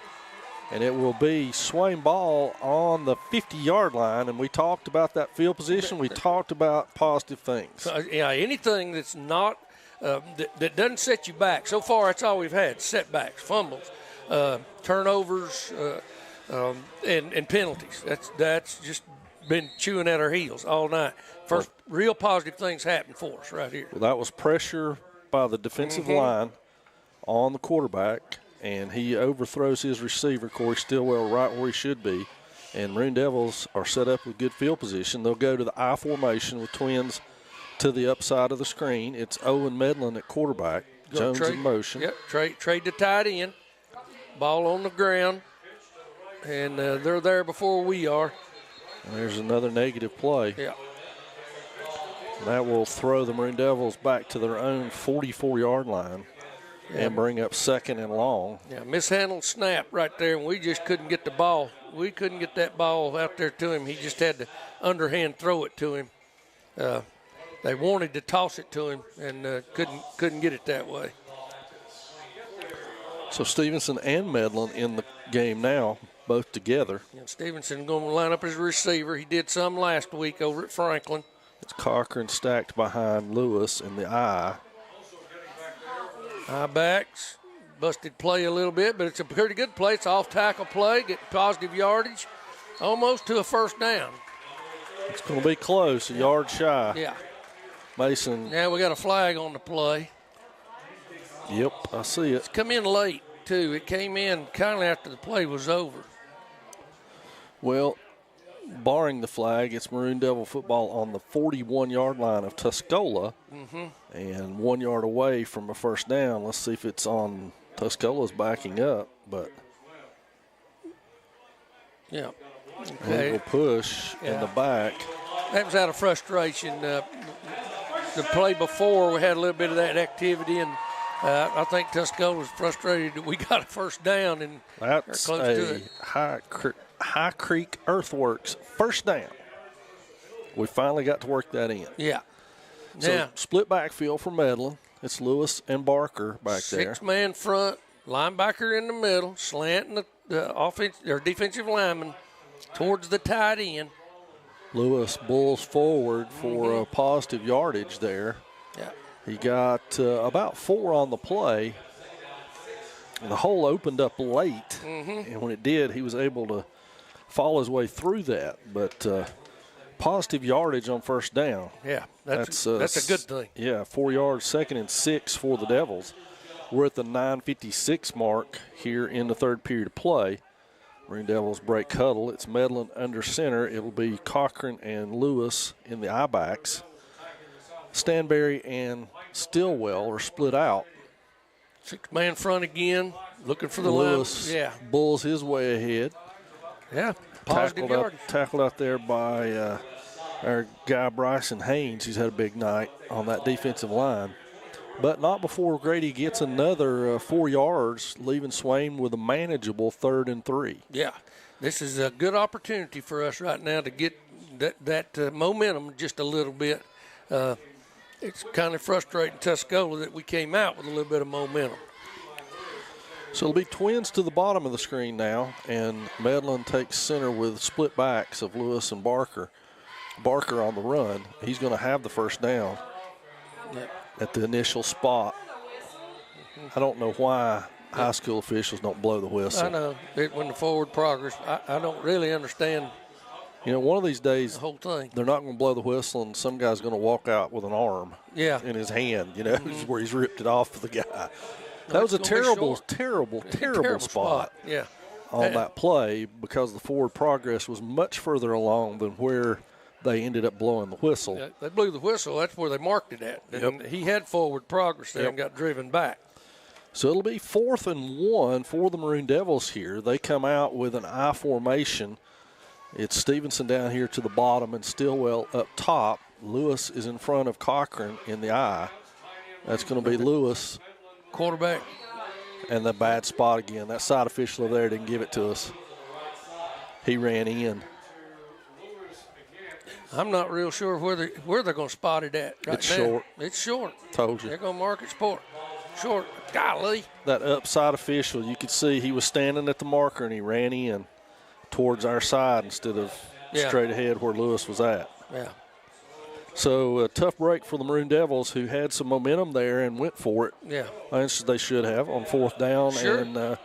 and it will be Swain ball on the 50-yard line. And we talked about that field position. We talked about positive things. Yeah, anything that's not that doesn't set you back. So far, that's all we've had: setbacks, fumbles, turnovers, and penalties. That's just been chewing at our heels all night. First real positive things happened for us right here. Well, that was pressure by the defensive line on the quarterback, and he overthrows his receiver, Corey Stillwell, right where he should be. And Maroon Devils are set up with good field position. They'll go to the I formation with Twins to the upside of the screen. It's Owen Medlin at quarterback. Jones in motion. Yep, trade the tight end. Ball on the ground, and they're there before we are. And there's another negative play. Yeah. And that will throw the Maroon Devils back to their own 44-yard line and bring up 2nd and long. Yeah, mishandled snap right there, and we just couldn't get the ball. We couldn't get that ball out there to him. He just had to underhand throw it to him. They wanted to toss it to him and couldn't get it that way. So Stevenson and Medlin in the game now, both together. And Stevenson going to line up as a receiver. He did some last week over at Franklin. It's Cochran stacked behind Lewis in the I. High backs, busted play a little bit, but it's a pretty good play. It's off tackle play, get positive yardage, almost to a first down. It's going to be close, a yard shy. Yeah. Mason. Now we got a flag on the play. Yep, I see it. It's come in late, too. It came in kind of after the play was over. Well, barring the flag, it's Maroon Devil football on the 41-yard line of Tuscola and 1 yard away from a first down. Let's see if it's on Tuscola's backing up, but yeah. He will push in the back. That was out of frustration. The play before, we had a little bit of that activity, and I think Tuscola was frustrated that we got a first down and that's close to it. High Creek Earthworks first down. We finally got to work that in. Yeah. So split backfield for Medlin. It's Lewis and Barker back there. 6-man front, linebacker in the middle, slanting the offense or defensive lineman towards the tight end. Lewis bulls forward for a positive yardage there. Yeah. He got about 4 on the play. The hole opened up late, and when it did, he was able to follow his way through that. But positive yardage on first down. Yeah, that's a good thing. Yeah, 4 yards, 2nd and 6 for the Devils. We're at the 9:56 mark here in the third period of play. Maroon Devils break huddle. It's Medlin under center. It'll be Cochran and Lewis in the I-backs. Stanberry and Stillwell are split out. 6-man front again, looking for the Lewis line. Yeah. bulls his way ahead. Yeah, positive yardage. Tackled out there by our guy Bryson Haynes. He's had a big night on that defensive line. But not before Grady gets another 4 yards, leaving Swain with a manageable 3rd and 3. Yeah, this is a good opportunity for us right now to get that momentum just a little bit. It's kind of frustrating Tuscola that we came out with a little bit of momentum. So it'll be Twins to the bottom of the screen now, and Medlin takes center with split backs of Lewis and Barker. Barker on the run. He's going to have the first down at the initial spot. I don't know why high school officials don't blow the whistle. I know. When the forward progress, I don't really understand. You know, one of these days, the whole thing, they're not going to blow the whistle, and some guy's going to walk out with an arm in his hand, you know, where he's ripped it off of the guy. That was a terrible spot on that play because the forward progress was much further along than where they ended up blowing the whistle. Yeah, they blew the whistle. That's where they marked it at. And he had forward progress there and got driven back. So it'll be 4th and 1 for the Maroon Devils here. They come out with an I formation It's Stevenson down here to the bottom and Stillwell up top. Lewis is in front of Cochran in the I. That's going to be Lewis. Quarterback. And the bad spot again. That side official over there didn't give it to us. He ran in. I'm not real sure where they're going to spot it at right It's now. short. It's short. Told you. They're going to mark it short. Golly. That upside official, you could see he was standing at the marker and he ran in towards our side instead of straight ahead where Lewis was at. Yeah. So a tough break for the Maroon Devils, who had some momentum there and went for it. Yeah. As they should have on fourth down. Sure. And,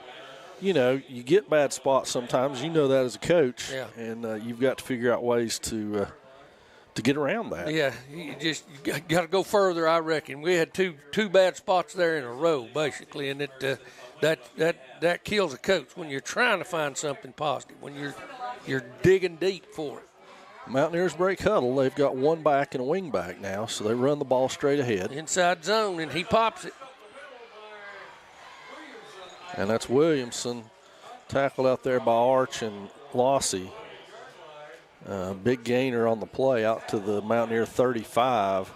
you get bad spots sometimes. You know that as a coach. Yeah. And you've got to figure out ways to get around that. Yeah, you got to go further, I reckon. We had two bad spots there in a row, basically, and that kills a coach when you're trying to find something positive, when you're digging deep for it. Mountaineers break huddle. They've got one back and a wing back now, so they run the ball straight ahead. Inside zone, and he pops it. And that's Williamson, tackled out there by Arch and Lossy. Big gainer on the play out to the Mountaineer 35.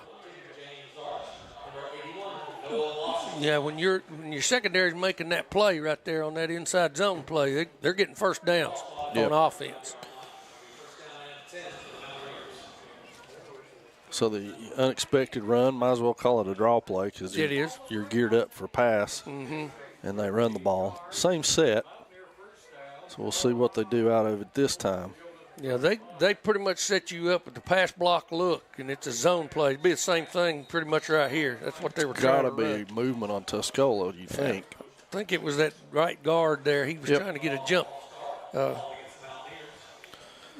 Yeah, when your secondary's making that play right there on that inside zone play, they're getting first downs on offense. So the unexpected run, might as well call it a draw play because you're geared up for a pass. Mm-hmm. And they run the ball. Same set. So we'll see what they do out of it this time. Yeah, they pretty much set you up with the pass block look, and it's a zone play. It'd be the same thing pretty much right here. That's what they were trying to run. Got to be movement on Tuscola, you think. I think it was that right guard there. He was trying to get a jump.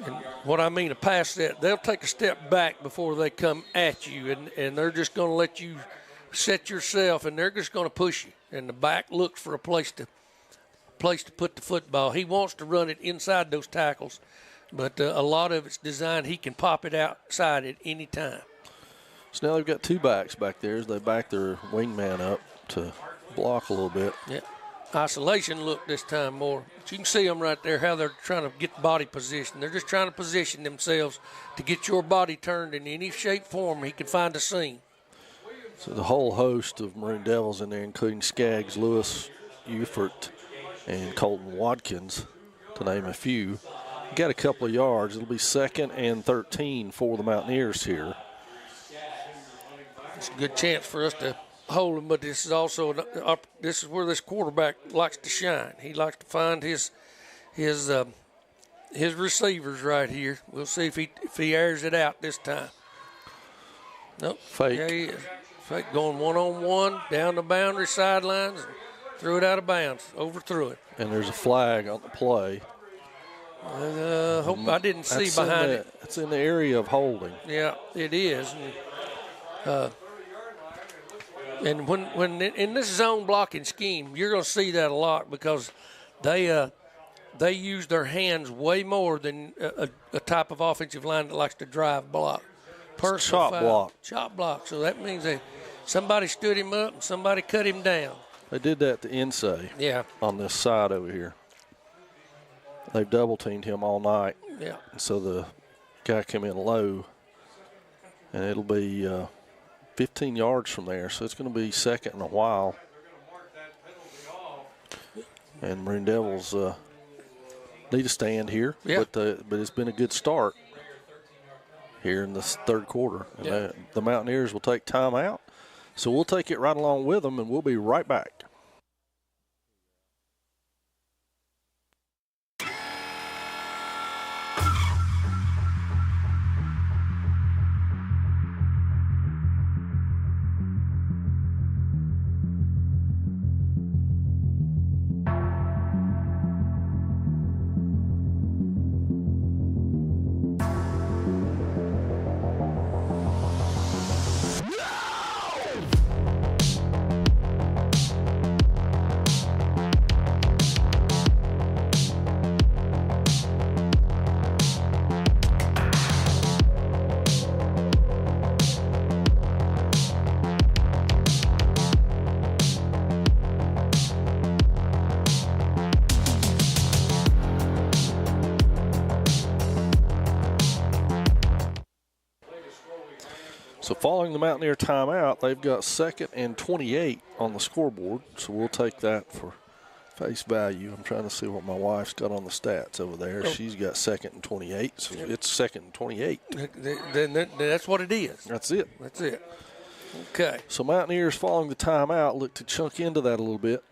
And what I mean, a pass set, they'll take a step back before they come at you, and they're just going to let you set yourself, and they're just going to push you. And the back looks for a place to put the football. He wants to run it inside those tackles, but a lot of it's designed he can pop it outside at any time. So now they've got two backs back there as they back their wingman up to block a little bit. Yeah. Isolation look this time more. But you can see them right there, how they're trying to get body position. They're just trying to position themselves to get your body turned in any shape, form he can find a seam. So the whole host of Maroon Devils in there, including Skaggs, Lewis, Ufert, and Colton Watkins, to name a few, got a couple of yards. It'll be 2nd and 13 for the Mountaineers here. It's a good chance for us to hold him, but this is also this is where this quarterback likes to shine. He likes to find his receivers right here. We'll see if he airs it out this time. Nope. Fake. There he is. Fake going one-on-one down the boundary sidelines and threw it out of bounds, overthrew it. And there's a flag on the play. Hope I didn't see behind it. It's in the area of holding. Yeah, it is. And when in this zone blocking scheme, you're going to see that a lot because they use their hands way more than a type of offensive line that likes to drive block. Chop block. Chop block. So that means somebody stood him up and somebody cut him down. They did that to Insay. Yeah. On this side over here. They've double teamed him all night. Yeah. And so the guy came in low, and it'll be 15 yards from there. So it's going to be 2nd in a while. And Maroon Devils need to stand here. Yeah. But it's been a good start here in this third quarter. And the Mountaineers will take time out. So we'll take it right along with them, and we'll be right back. So following the Mountaineer timeout, they've got 2nd and 28 on the scoreboard. So we'll take that for face value. I'm trying to see what my wife's got on the stats over there. She's got 2nd and 28, so it's 2nd and 28. Then that's what it is. That's it. That's it. Okay. So Mountaineers following the timeout look to chunk into that a little bit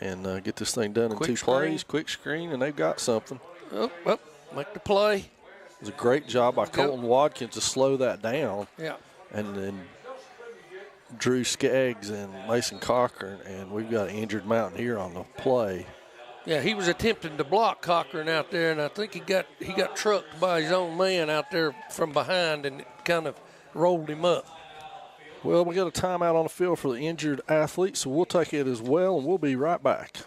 and get this thing done in 2 plays. Quick screen, and they've got something. Up, make the play. It was a great job by Colton Watkins to slow that down. Yeah. And then Drew Skaggs and Mason Cochran, and we've got an injured Mountaineer on the play. Yeah, he was attempting to block Cochran out there, and I think he got trucked by his own man out there from behind, and it kind of rolled him up. Well, we got a timeout on the field for the injured athlete, so we'll take it as well, and we'll be right back.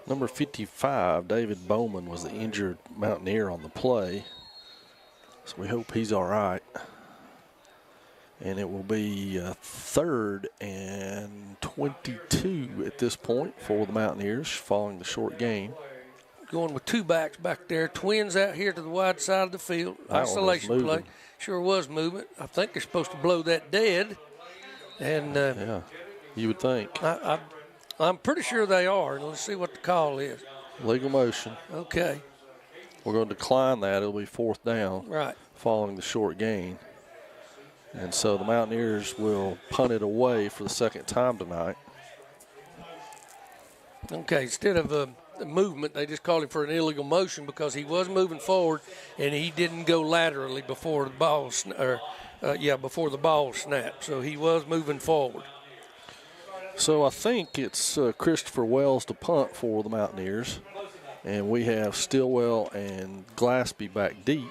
Number 55, David Bowman, was the injured Mountaineer on the play. So we hope he's all right. And it will be 3rd and 22 at this point for the Mountaineers following the short gain. Going with 2 backs back there. Twins out here to the wide side of the field. Isolation play. Sure was movement. I think they're supposed to blow that dead. And yeah, you would think. I'm pretty sure they are. Let's see what the call is. Legal motion. Okay. We're going to decline that. It'll be 4th down. Right. Following the short gain. And so the Mountaineers will punt it away for the 2nd time tonight. Okay, instead of a movement, they just called him for an illegal motion because he was moving forward and he didn't go laterally before the ball before the ball snapped. So he was moving forward. So I think it's Christopher Wells to punt for the Mountaineers. And we have Stillwell and Glaspie back deep.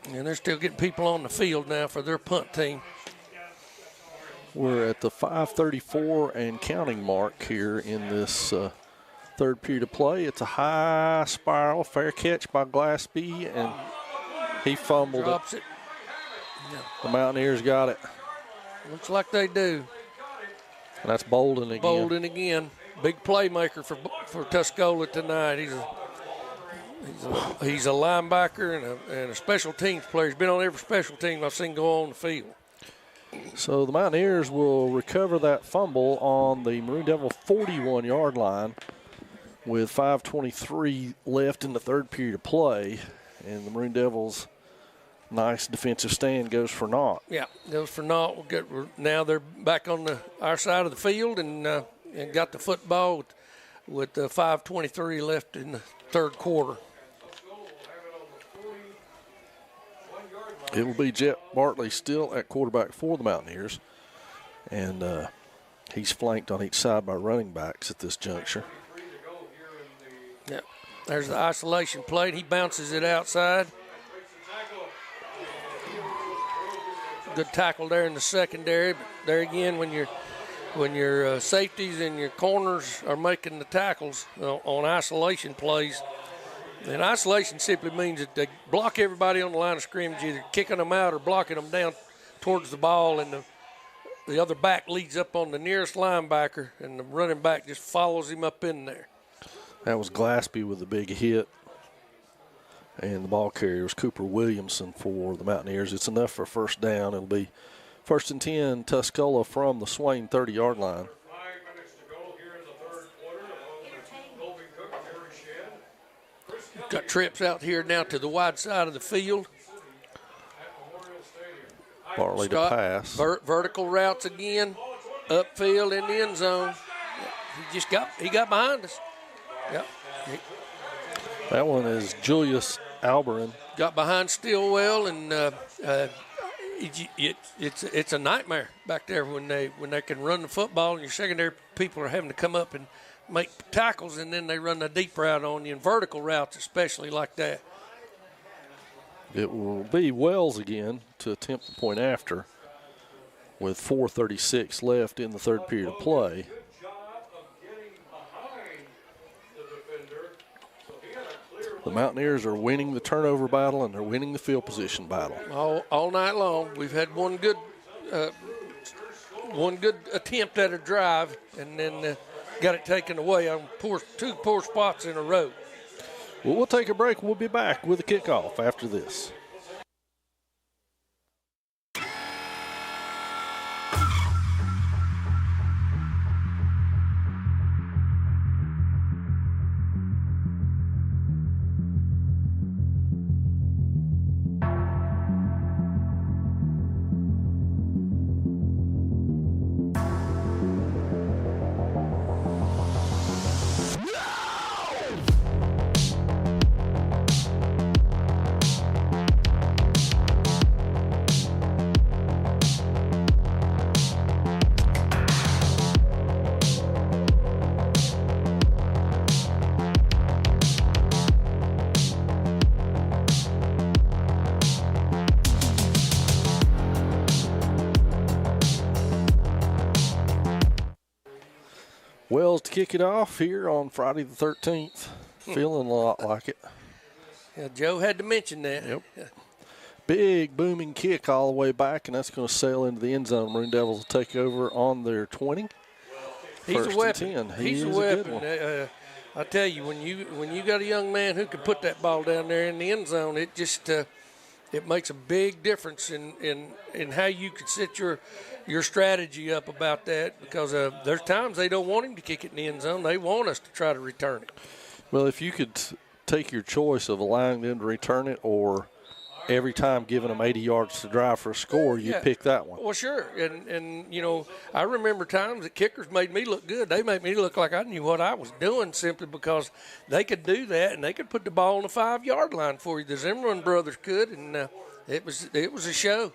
And they're still getting people on the field now for their punt team. We're at the 5:34 and counting mark here in this 3rd period of play. It's a high spiral, fair catch by Glaspie, and he fumbled Drops it. Yeah. The Mountaineers got it. Looks like they do. And that's Bolden again. Bolden again. Big playmaker for Tuscola tonight. He's a linebacker and a special teams player. He's been on every special team I've seen go on the field. So the Mountaineers will recover that fumble on the Maroon Devil 41-yard line with 5:23 left in the 3rd period of play. And the Maroon Devils' nice defensive stand goes for naught. Yeah, goes for naught. Now they're back on our side of the field and got the football with 5:23 left in the 3rd quarter. It will be Jet Bartley still at quarterback for the Mountaineers. And he's flanked on each side by running backs at this juncture. Yeah, there's the isolation plate. He bounces it outside. Good tackle there in the secondary. But there again, when your safeties and your corners are making the tackles on isolation plays, and isolation simply means that they block everybody on the line of scrimmage, either kicking them out or blocking them down towards the ball, and the other back leads up on the nearest linebacker, and the running back just follows him up in there. That was Glaspie with a big hit. And the ball carrier was Cooper Williamson for the Mountaineers. It's enough for 1st down. It'll be 1st and 10, Tuscola from the Swain 30-yard line. 5 minutes to go here in the 3rd quarter. The Got trips out here now to the wide side of the field. Barley to pass. Vertical routes again, upfield in the end zone. He got behind us. Yep. That one is Julius Alberin. Got behind Stillwell, and it's a nightmare back there when they can run the football and your secondary people are having to come up and make tackles, and then they run a deep route on you, and vertical routes especially like that. It will be Wells again to attempt the point after with 4:36 left in the third period of play. The Mountaineers are winning the turnover battle and they're winning the field position battle. All night long. We've had one good attempt at a drive, and then got it taken away on two poor spots in a row. Well, we'll take a break. We'll be back with the kickoff after this. Wells to kick it off here on Friday the 13th. Feeling a lot like it. Yeah, Joe had to mention that. Yep. Big booming kick all the way back, and that's going to sail into the end zone. Maroon Devils will take over on their 20. He's a weapon. 10. He's a weapon. I tell you, when you got a young man who can put that ball down there in the end zone, it just it makes a big difference in how you can set your strategy up about that, because there's times they don't want him to kick it in the end zone. They want us to try to return it. Well, if you could take your choice of allowing them to return it or every time giving them 80 yards to drive for a score, you'd pick that one. Well, sure. And you know, I remember times that kickers made me look good. They made me look like I knew what I was doing simply because they could do that, and they could put the ball on the 5-yard line for you. The Zimmerman brothers could, and it was a show.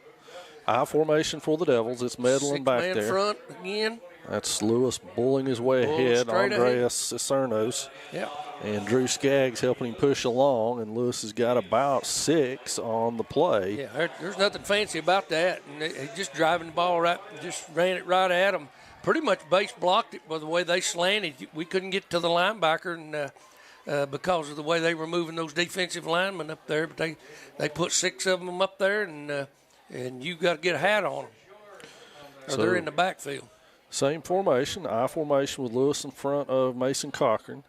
I formation for the Devils. It's Medlin back there. 6-man front again. That's Lewis bulling his way ahead. Andreas Cicernos. Yeah. And Drew Skaggs helping him push along, and Lewis has got about 6 on the play. Yeah, there's nothing fancy about that. And he just driving the ball right, just ran it right at him. Pretty much base blocked it by the way they slanted. We couldn't get to the linebacker, and because of the way they were moving those defensive linemen up there. But they put 6 of them up there, and you got to get a hat on them, or they're in the backfield. Same formation, I formation with Lewis in front of Mason Cochran.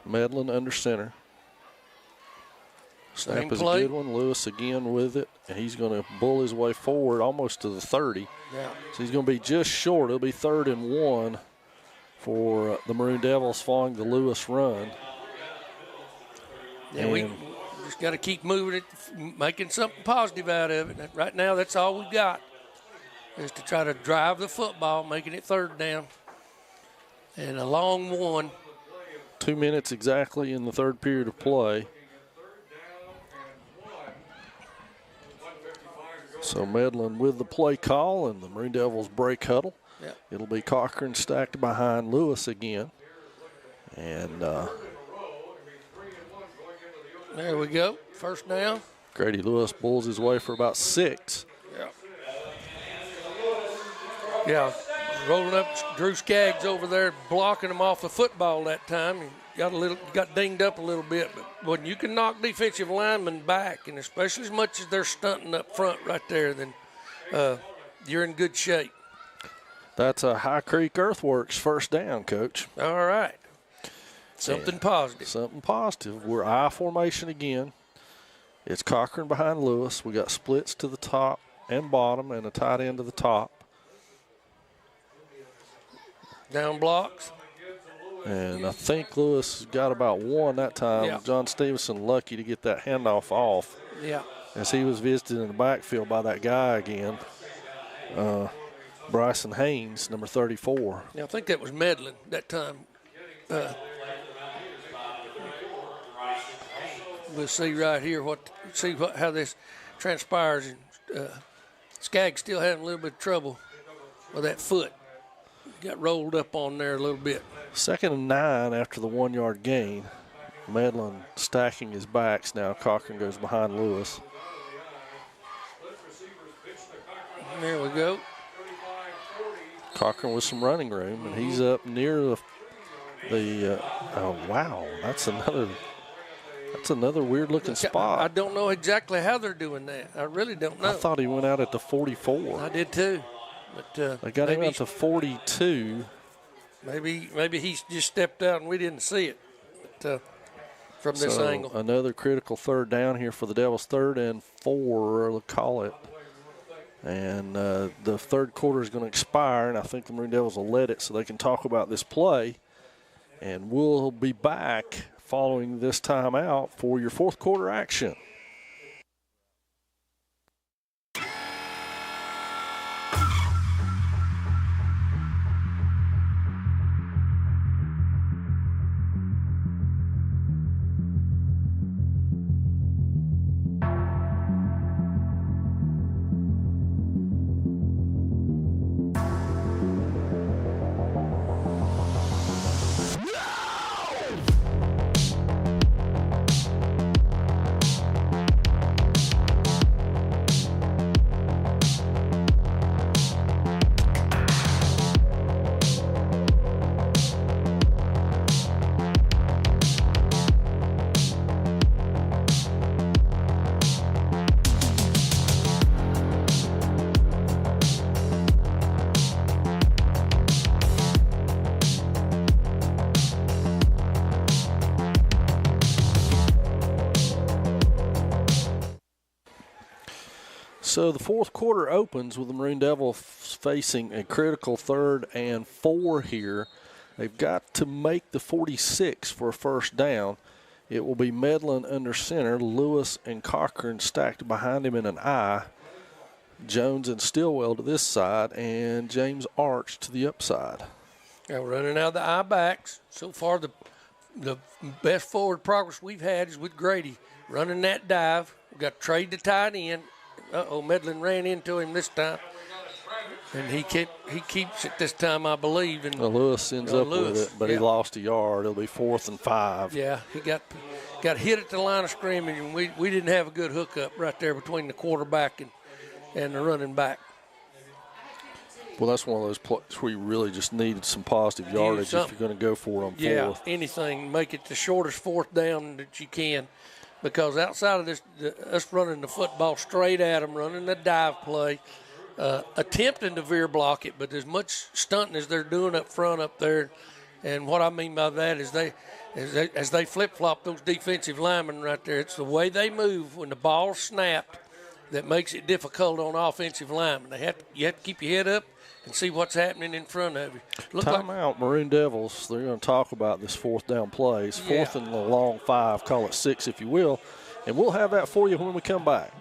Medlin under center. Snap is a good one. Lewis again with it, and he's going to bull his way forward almost to the 30. Yeah. So he's going to be just short. It'll be 3rd and 1 for the Maroon Devils following the Lewis run. Yeah, we just got to keep moving it, making something positive out of it. Right now, that's all we've got, is to try to drive the football, making it 3rd down. And a long one. 2 minutes exactly in the 3rd period of play. So Medlin with the play call and the Maroon Devils break huddle. Yep. It'll be Cochran stacked behind Lewis again. And there we go. 1st down. Grady Lewis bulls his way for about 6. Yeah, rolling up Drew Skaggs over there, blocking him off the football that time. He got dinged up a little bit, but when you can knock defensive linemen back, and especially as much as they're stunting up front right there, then you're in good shape. That's a High Creek Earthworks 1st down, Coach. All right. Something positive. Something positive. We're I formation again. It's Cochran behind Lewis. We got splits to the top and bottom and a tight end to the top. Down blocks. And I think Lewis got about one that time. Yeah. John Stevenson lucky to get that handoff off. Yeah. As he was visited in the backfield by that guy again, Bryson Haynes, number 34. Yeah, I think that was Medlin that time. We'll see right here how this transpires. And Skaggs still having a little bit of trouble with that foot. Got rolled up on there a little bit. 2nd and 9 after the 1-yard gain. Medlin stacking his backs now. Cochran goes behind Lewis. There we go. Cochran with some running room, and he's up near the oh wow, that's another weird looking spot. I don't know exactly how they're doing that. I really don't know. I thought he went out at the 44. I did too, but they got him out to 42. Maybe he just stepped out and we didn't see it, but, from this angle. Another critical 3rd down here for the Devils. 3rd and 4, we'll call it. And the 3rd quarter is going to expire, and I think the Maroon Devils will let it so they can talk about this play. And we'll be back following this timeout for your 4th quarter action. So the 4th quarter opens with the Maroon Devils facing a critical 3rd and 4 here. They've got to make the 46 for a 1st down. It will be Medlin under center, Lewis and Cochran stacked behind him in an I, Jones and Stillwell to this side, and James Arch to the upside. Now we're running out of the I backs. So far, the best forward progress we've had is with Grady running that dive. We've got to trade the tight end. Medlin ran into him this time, and he keeps it this time, I believe. And Lewis ends up with it, but he lost a yard. It'll be 4th and 5. Yeah, he got hit at the line of scrimmage, and we didn't have a good hookup right there between the quarterback and the running back. Well, that's one of those plays where you really just needed some positive yardage if you're going to go for it on 4th. Yeah, anything. Make it the shortest 4th down that you can. Because outside of this, us running the football straight at them, running the dive play, attempting to veer block it, but as much stunting as they're doing up front up there. And what I mean by that is as they flip-flop those defensive linemen right there, it's the way they move when the ball's snapped that makes it difficult on offensive linemen. You have to keep your head up and see what's happening in front of you. Timeout, Maroon Devils. They're going to talk about this 4th down play. It's 4th and the long 5, call it 6 if you will. And we'll have that for you when we come back.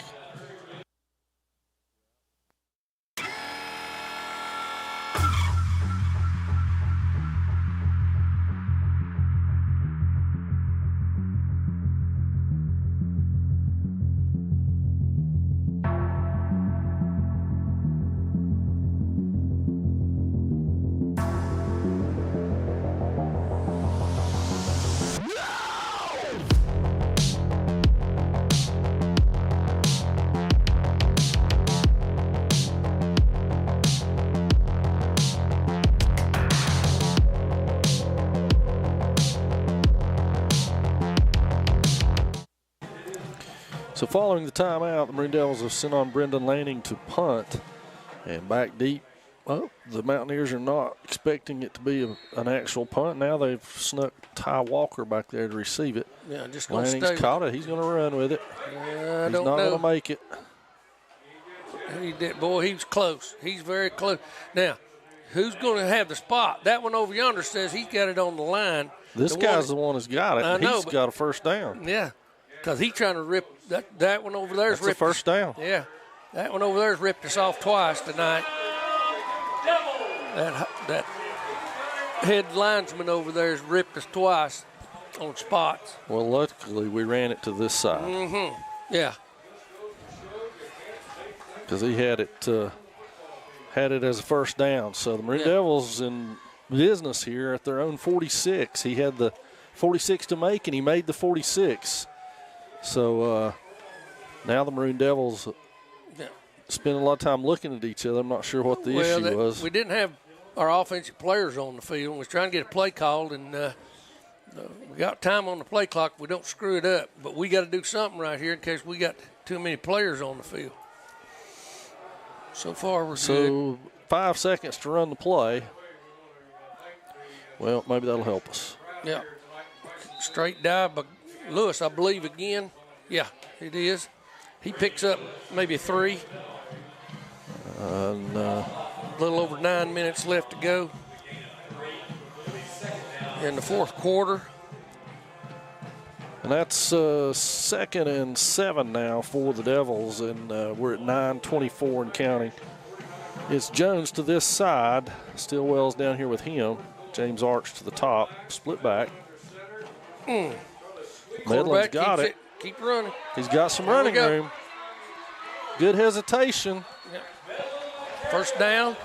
So following the timeout, the Maroon Devils have sent on Brendan Lanning to punt. And back deep, well, the Mountaineers are not expecting it to be an actual punt. Now they've snuck Ty Walker back there to receive it. Yeah, just going to stay. Lanning's caught it. He's going to run with it. He's not going to make it. He did. Boy, he was close. He's very close. Now, who's going to have the spot? That one over yonder says he's got it on the line. This guy's the one who's got it. I know, he's got a first down. Yeah, because he's trying to rip that one over there. That's a first down. Yeah, that one over there's ripped us off twice tonight. That head linesman over there's ripped us twice on spots. Well, luckily we ran it to this side. Mm-hmm. Yeah. Because he had it as a first down. So the Maroon Devils in business here at their own 46. He had the 46 to make, and he made the 46. So now the Maroon Devils spend a lot of time looking at each other. I'm not sure what the issue was. We didn't have our offensive players on the field. We was trying to get a play called, and we got time on the play clock. We don't screw it up, but we got to do something right here in case we got too many players on the field. So far, we're good. 5 seconds to run the play. Well, maybe that'll help us. Yeah. Straight dive by Lewis, I believe, again. Yeah, it is. He picks up maybe 3. A little over 9 minutes left to go in the fourth quarter. And that's 2nd and 7 now for the Devils, and we're at 9:24 and counting. It's Jones to this side. Stillwell's down here with him. James Arch to the top. Split back. Medlin's got it. Keep running. He's got some running room. Good hesitation. Yeah. First down.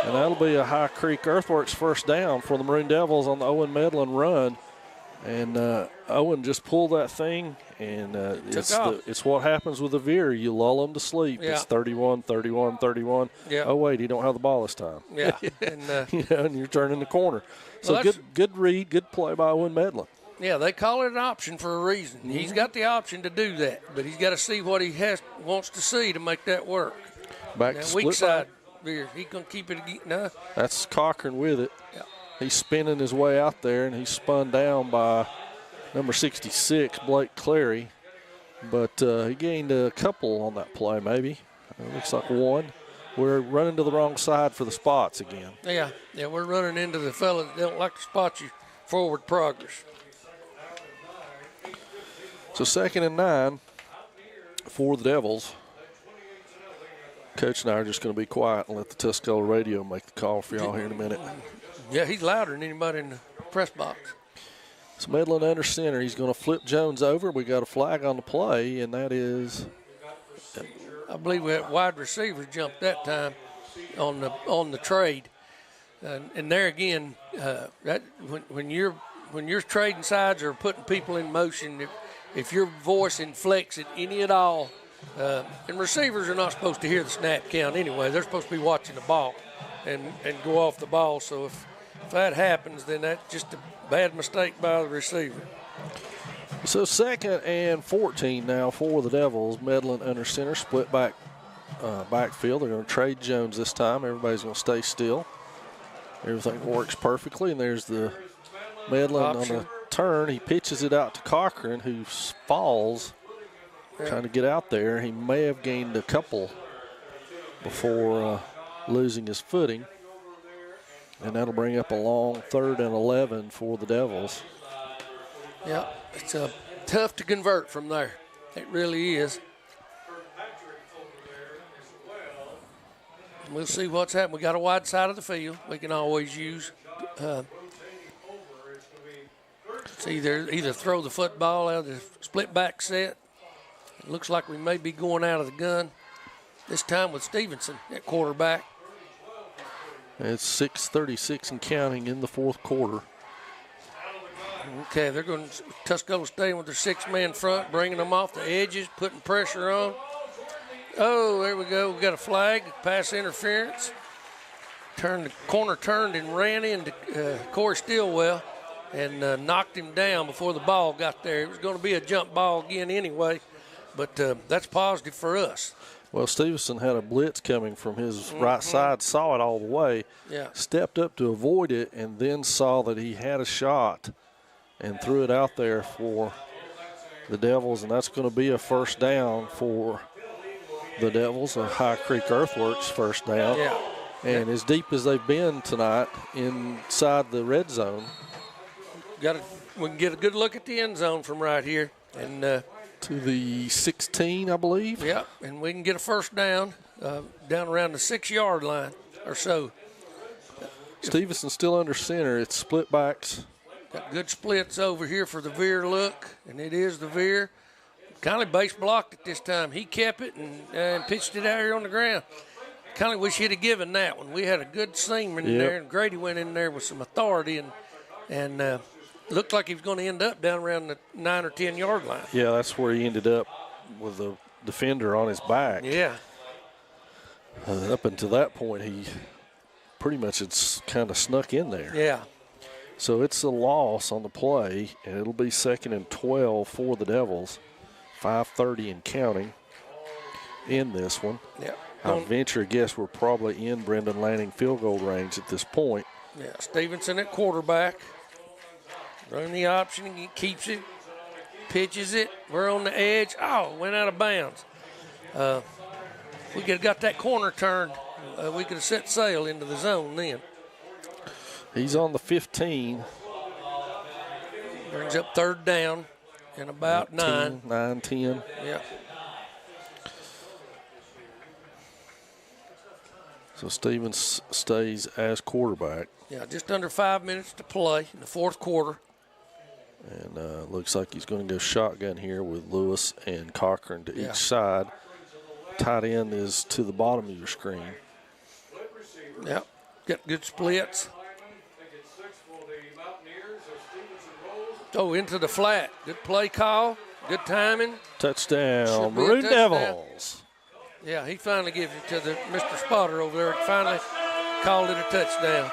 And that'll be a High Creek Earthworks first down for the Maroon Devils on the Owen Medlin run. And Owen just pulled that thing, and it's what happens with a veer. You lull them to sleep. Yeah. It's 31, 31, 31. Yeah. Oh, wait, he don't have the ball this time. Yeah. And, and you're turning the corner. So good read, good play by Owen Medlin. Yeah, they call it an option for a reason. Mm-hmm. He's got the option to do that, but he's got to see what he wants to see to make that work. Back to weak split side back. veer. He gonna keep it again. No. That's Cochran with it. Yeah. He's spinning his way out there, and he's spun down by number 66, Blake Clary. But he gained a couple on that play, maybe. It looks like 1. We're running to the wrong side for the spots again. Yeah, we're running into the fella that don't like to spot you forward progress. So 2nd and 9 for the Devils. Coach and I are just going to be quiet and let the Tuscola radio make the call for y'all here in a minute. Yeah, he's louder than anybody in the press box. So Medlin under center. He's going to flip Jones over. We got a flag on the play, and that is. I believe we had wide receivers jumped that time on the trade, and there again, that when you're trading sides or putting people in motion, if your voice inflects it any at all, and receivers are not supposed to hear the snap count anyway. They're supposed to be watching the ball and go off the ball. So if that happens, then that's just a bad mistake by the receiver. So 2nd and 14 now for the Devils. Medlin under center, split back backfield. They're going to trade Jones this time. Everybody's going to stay still. Everything works perfectly, and there's the Medlin on the turn. He pitches it out to Cochran, who falls, trying to get out there. He may have gained a couple before losing his footing. And that'll bring up a long 3rd and 11 for the Devils. Yeah, it's tough to convert from there. It really is. We'll see what's happening. We got a wide side of the field we can always use. It's either throw the football out of the split back set. It looks like we may be going out of the gun. This time with Stevenson at quarterback. It's 6:36 and counting in the fourth quarter. Okay, they're going to Tuscola staying with their 6-man front, bringing them off the edges, putting pressure on. Oh, there we go. We got a flag, pass interference. The corner turned and ran into Corey Stillwell and knocked him down before the ball got there. It was going to be a jump ball again anyway, but that's positive for us. Well, Stevenson had a blitz coming from his right side, saw it all the way, stepped up to avoid it, and then saw that he had a shot and threw it out there for the Devils, and that's going to be a first down for the Devils, a High Creek Earthworks first down. Yeah. And as deep as they've been tonight inside the red zone. We can get a good look at the end zone from right here. And to the 16, I believe. Yeah, and we can get a first down down around the 6-yard line or so. Stevenson still under center. It's split backs. Got good splits over here for the veer look, and it is the veer. Conley base blocked it this time. He kept it and pitched it out here on the ground. Conley wish he'd have given that one. We had a good seam in there, and Grady went in there with some authority and looked like he was going to end up down around the 9 or 10-yard line. Yeah, that's where he ended up with the defender on his back. Yeah. Up until that point, he pretty much had kind of snuck in there. Yeah. So it's a loss on the play, and it'll be 2nd and 12 for the Devils. 5:30 and counting in this one. Yeah. I venture a guess we're probably in Brendan Lanning field goal range at this point. Yeah, Stevenson at quarterback. Running the option, he keeps it, pitches it. We're on the edge. Oh, went out of bounds. We could have got that corner turned. We could have set sail into the zone then. He's on the 15. Brings up 3rd down and about 9. 9, 10. Yeah. So Stevens stays as quarterback. Yeah, just under 5 minutes to play in the 4th quarter. And looks like he's going to go shotgun here with Lewis and Cochran to each side. Tight end is to the bottom of your screen. Yep, got good splits. Oh, into the flat. Good play call. Good timing. Touchdown, Maroon Devils. Yeah, he finally gave it to the Mr. Spotter over there. Finally called it a touchdown.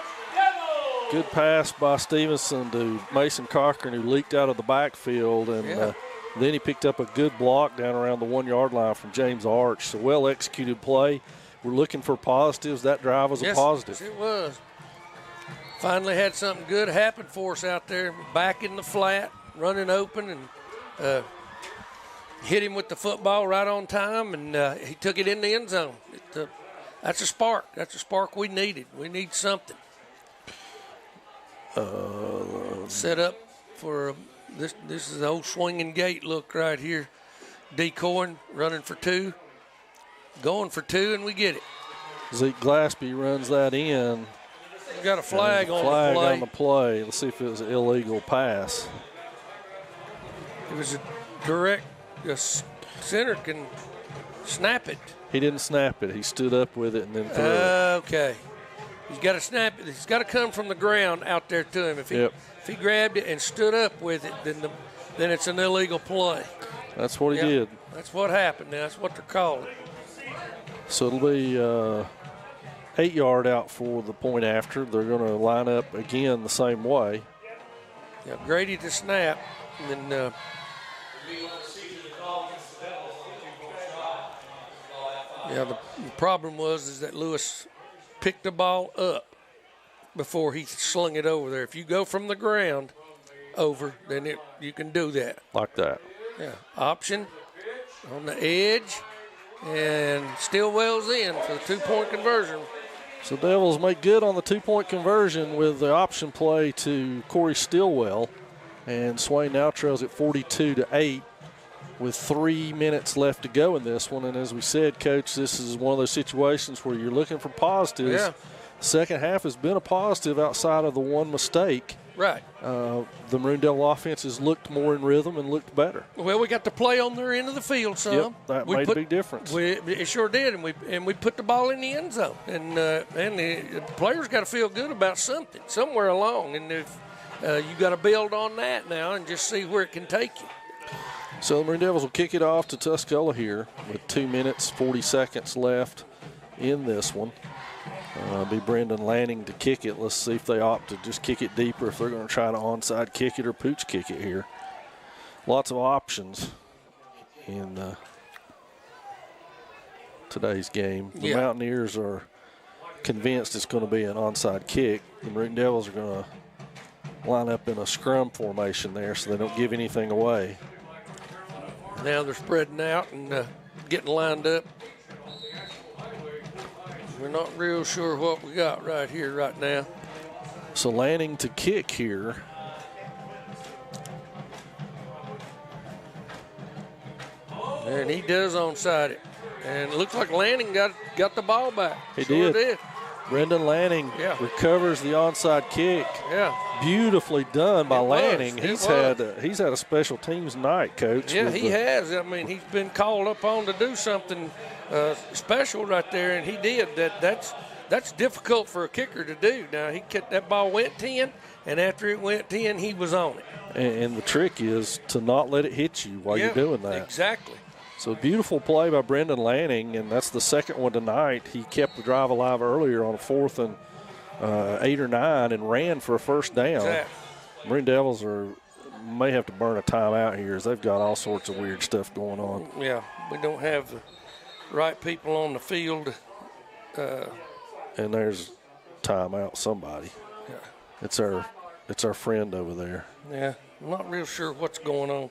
Good pass by Stevenson to Mason Cochran, who leaked out of the backfield, and then he picked up a good block down around the 1-yard line from James Arch. So well-executed play. We're looking for positives. That drive was a positive. Yes, it was. Finally had something good happen for us out there. Back in the flat, running open, and hit him with the football right on time, and he took it in the end zone. That's a spark. That's a spark we needed. We need something. Set up for this. This is the old swinging gate look right here. Decoying, running for 2, going for 2, and we get it. Zeke Glaspie runs that in. We got a flag on the play. Let's see if it was an illegal pass. It was a direct. The center can snap it. He didn't snap it. He stood up with it and then threw it. Okay. He's got to snap it. It's got to come from the ground out there to him. If he grabbed it and stood up with it, then it's an illegal play. That's what he did. That's what happened. Now, that's what they're calling. So it'll be 8-yard out for the point after. They're going to line up again the same way. Yeah, Grady to snap, and then the problem was that Lewis picked the ball up before he slung it over there. If you go from the ground over, then you can do that. Like that. Yeah. Option on the edge, and Stillwell's in for the 2-point conversion. So Devils make good on the 2-point conversion with the option play to Corey Stillwell. And Swain now trails at 42-8 with 3 minutes left to go in this one. And as we said, Coach, this is one of those situations where you're looking for positives. Yeah. Second half has been a positive outside of the one mistake. Right. The Maroon Devil offense has looked more in rrhythm and looked better. Well, we got to play on their end of the field some. Yep, that made a big difference. It sure did, and we put the ball in the end zone. And the players got to feel good about something somewhere along. And if you got to build on that now and just see where it can take you. So the Maroon Devils will kick it off to Tuscola here with 2 minutes, 40 seconds left in this one. Be Brendan Lanning to kick it. Let's see if they opt to just kick it deeper, if they're going to try to onside kick it or pooch kick it here. Lots of options in today's game. The Mountaineers are convinced it's going to be an onside kick. The Maroon Devils are going to line up in a scrum formation there so they don't give anything away. Now they're spreading out and getting lined up We're not real sure what we got right here, right now. So Lanning to kick here. And he does onside it. And it looks like Lanning got the ball back. He sure did. Brendan Lanning recovers the onside kick. Yeah. Beautifully done by Lanning. He's had a special teams night, Coach. Yeah, he has. I mean, he's been called upon to do something special right there, and he did. That's difficult for a kicker to do. Now, that ball went 10, and after it went 10, he was on it. And the trick is to not let it hit you while you're doing that. Exactly. So beautiful play by Brendan Lanning, and that's the second one tonight. He kept the drive alive earlier on a 4th and 8 or 9 and ran for a first down. Exactly. Maroon Devils may have to burn a timeout here as they've got all sorts of weird stuff going on. Yeah, we don't have the right people on the field. And there's timeout somebody. Yeah. It's our friend over there. Yeah, I'm not real sure what's going on.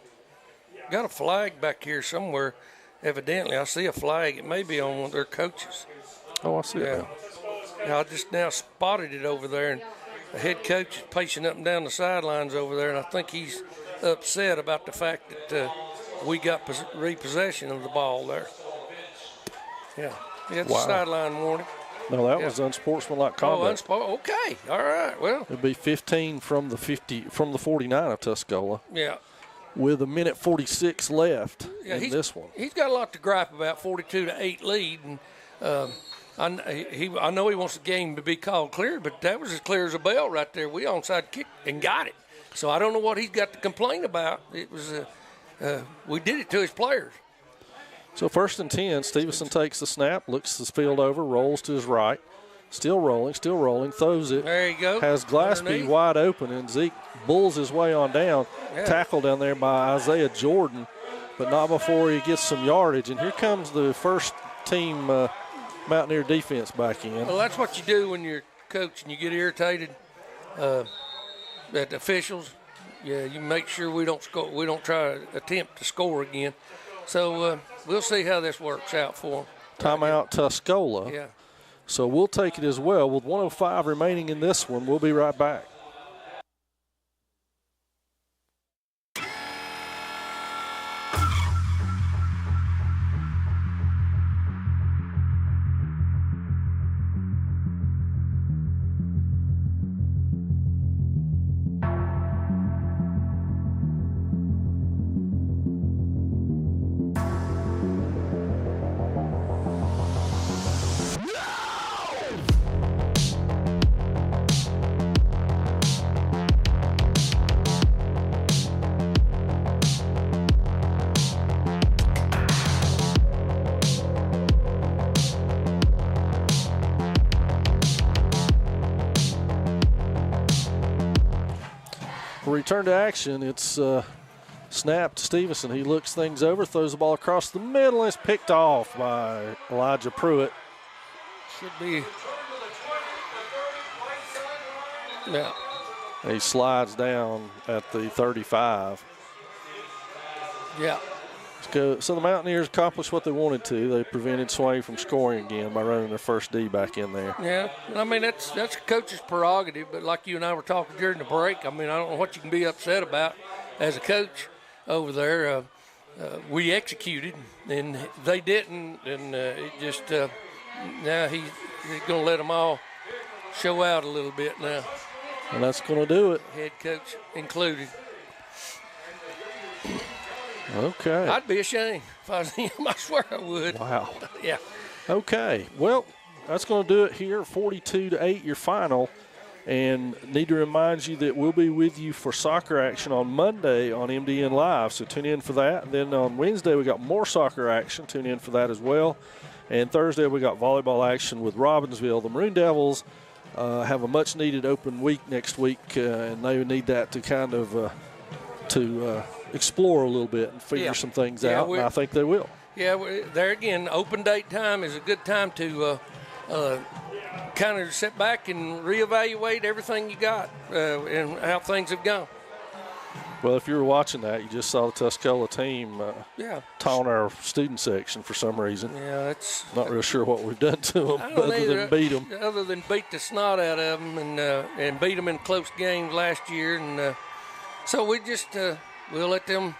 Got a flag back here somewhere, evidently. I see a flag. It may be on one of their coaches. Oh, I see it. Yeah, I just now spotted it over there, and the head coach is pacing up and down the sidelines over there, and I think he's upset about the fact that we got repossession of the ball there. Yeah, it's a sideline warning. No, that was unsportsmanlike conduct. Okay, all right. Well, it'd be 15 from the 49 of Tuscola. Yeah. With 1:46 left in this one. He's got a lot to gripe about, 42-8 lead, and I know he wants the game to be called clear, but that was as clear as a bell right there. We onside kicked and got it. So I don't know what he's got to complain about. It was we did it to his players. So 1st and 10, Stevenson takes the snap, looks the field over, rolls to his right. Still rolling, throws it. There you go. Has Glaspie wide open, and Zeke bulls his way on down. Yeah. Tackled down there by Isaiah Jordan, but not before he gets some yardage. And here comes the first team Mountaineer defense back in. Well, that's what you do when you're coach and you get irritated at the officials. Yeah, you make sure we don't score. We don't try to attempt to score again. So we'll see how this works out for them. Timeout Tuscola. Yeah. So we'll take it as well. With 1:05 remaining in this one, we'll be right back. Return to action. It's snap to Stevenson. He looks things over, throws the ball across the middle, and it's picked off by Elijah Pruitt. Should be. Yeah. He slides down at the 35. Yeah. So the Mountaineers accomplished what they wanted to. They prevented Swain from scoring again by running their first D back in there. Yeah, I mean, that's a coach's prerogative, but like you and I were talking during the break, I mean, I don't know what you can be upset about as a coach over there. We executed, and they didn't, and it just now he's going to let them all show out a little bit now. And that's going to do it. Head coach included. Okay. I'd be ashamed if I was him. I swear I would. Wow. Yeah. Okay. Well, that's going to do it here. 42-8, your final. And need to remind you that we'll be with you for soccer action on Monday on MDN Live. So tune in for that. And then on Wednesday, we got more soccer action. Tune in for that as well. And Thursday, we got volleyball action with Robbinsville. The Maroon Devils have a much-needed open week next week, and they need that to kind of explore a little bit and figure some things out, and I think they will. Yeah, there again, open date time is a good time to kind of sit back and reevaluate everything you got and how things have gone. Well, if you were watching that, you just saw the Tuscola team taunt our student section for some reason. Yeah, that's not real sure what we've done to them other than beat them. Other than beat the snot out of them and beat them in close games last year, and so we just we'll let them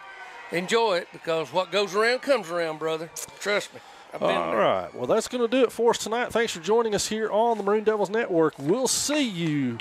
enjoy it because what goes around comes around, brother. Trust me. All right. Well, that's going to do it for us tonight. Thanks for joining us here on the Maroon Devils Network. We'll see you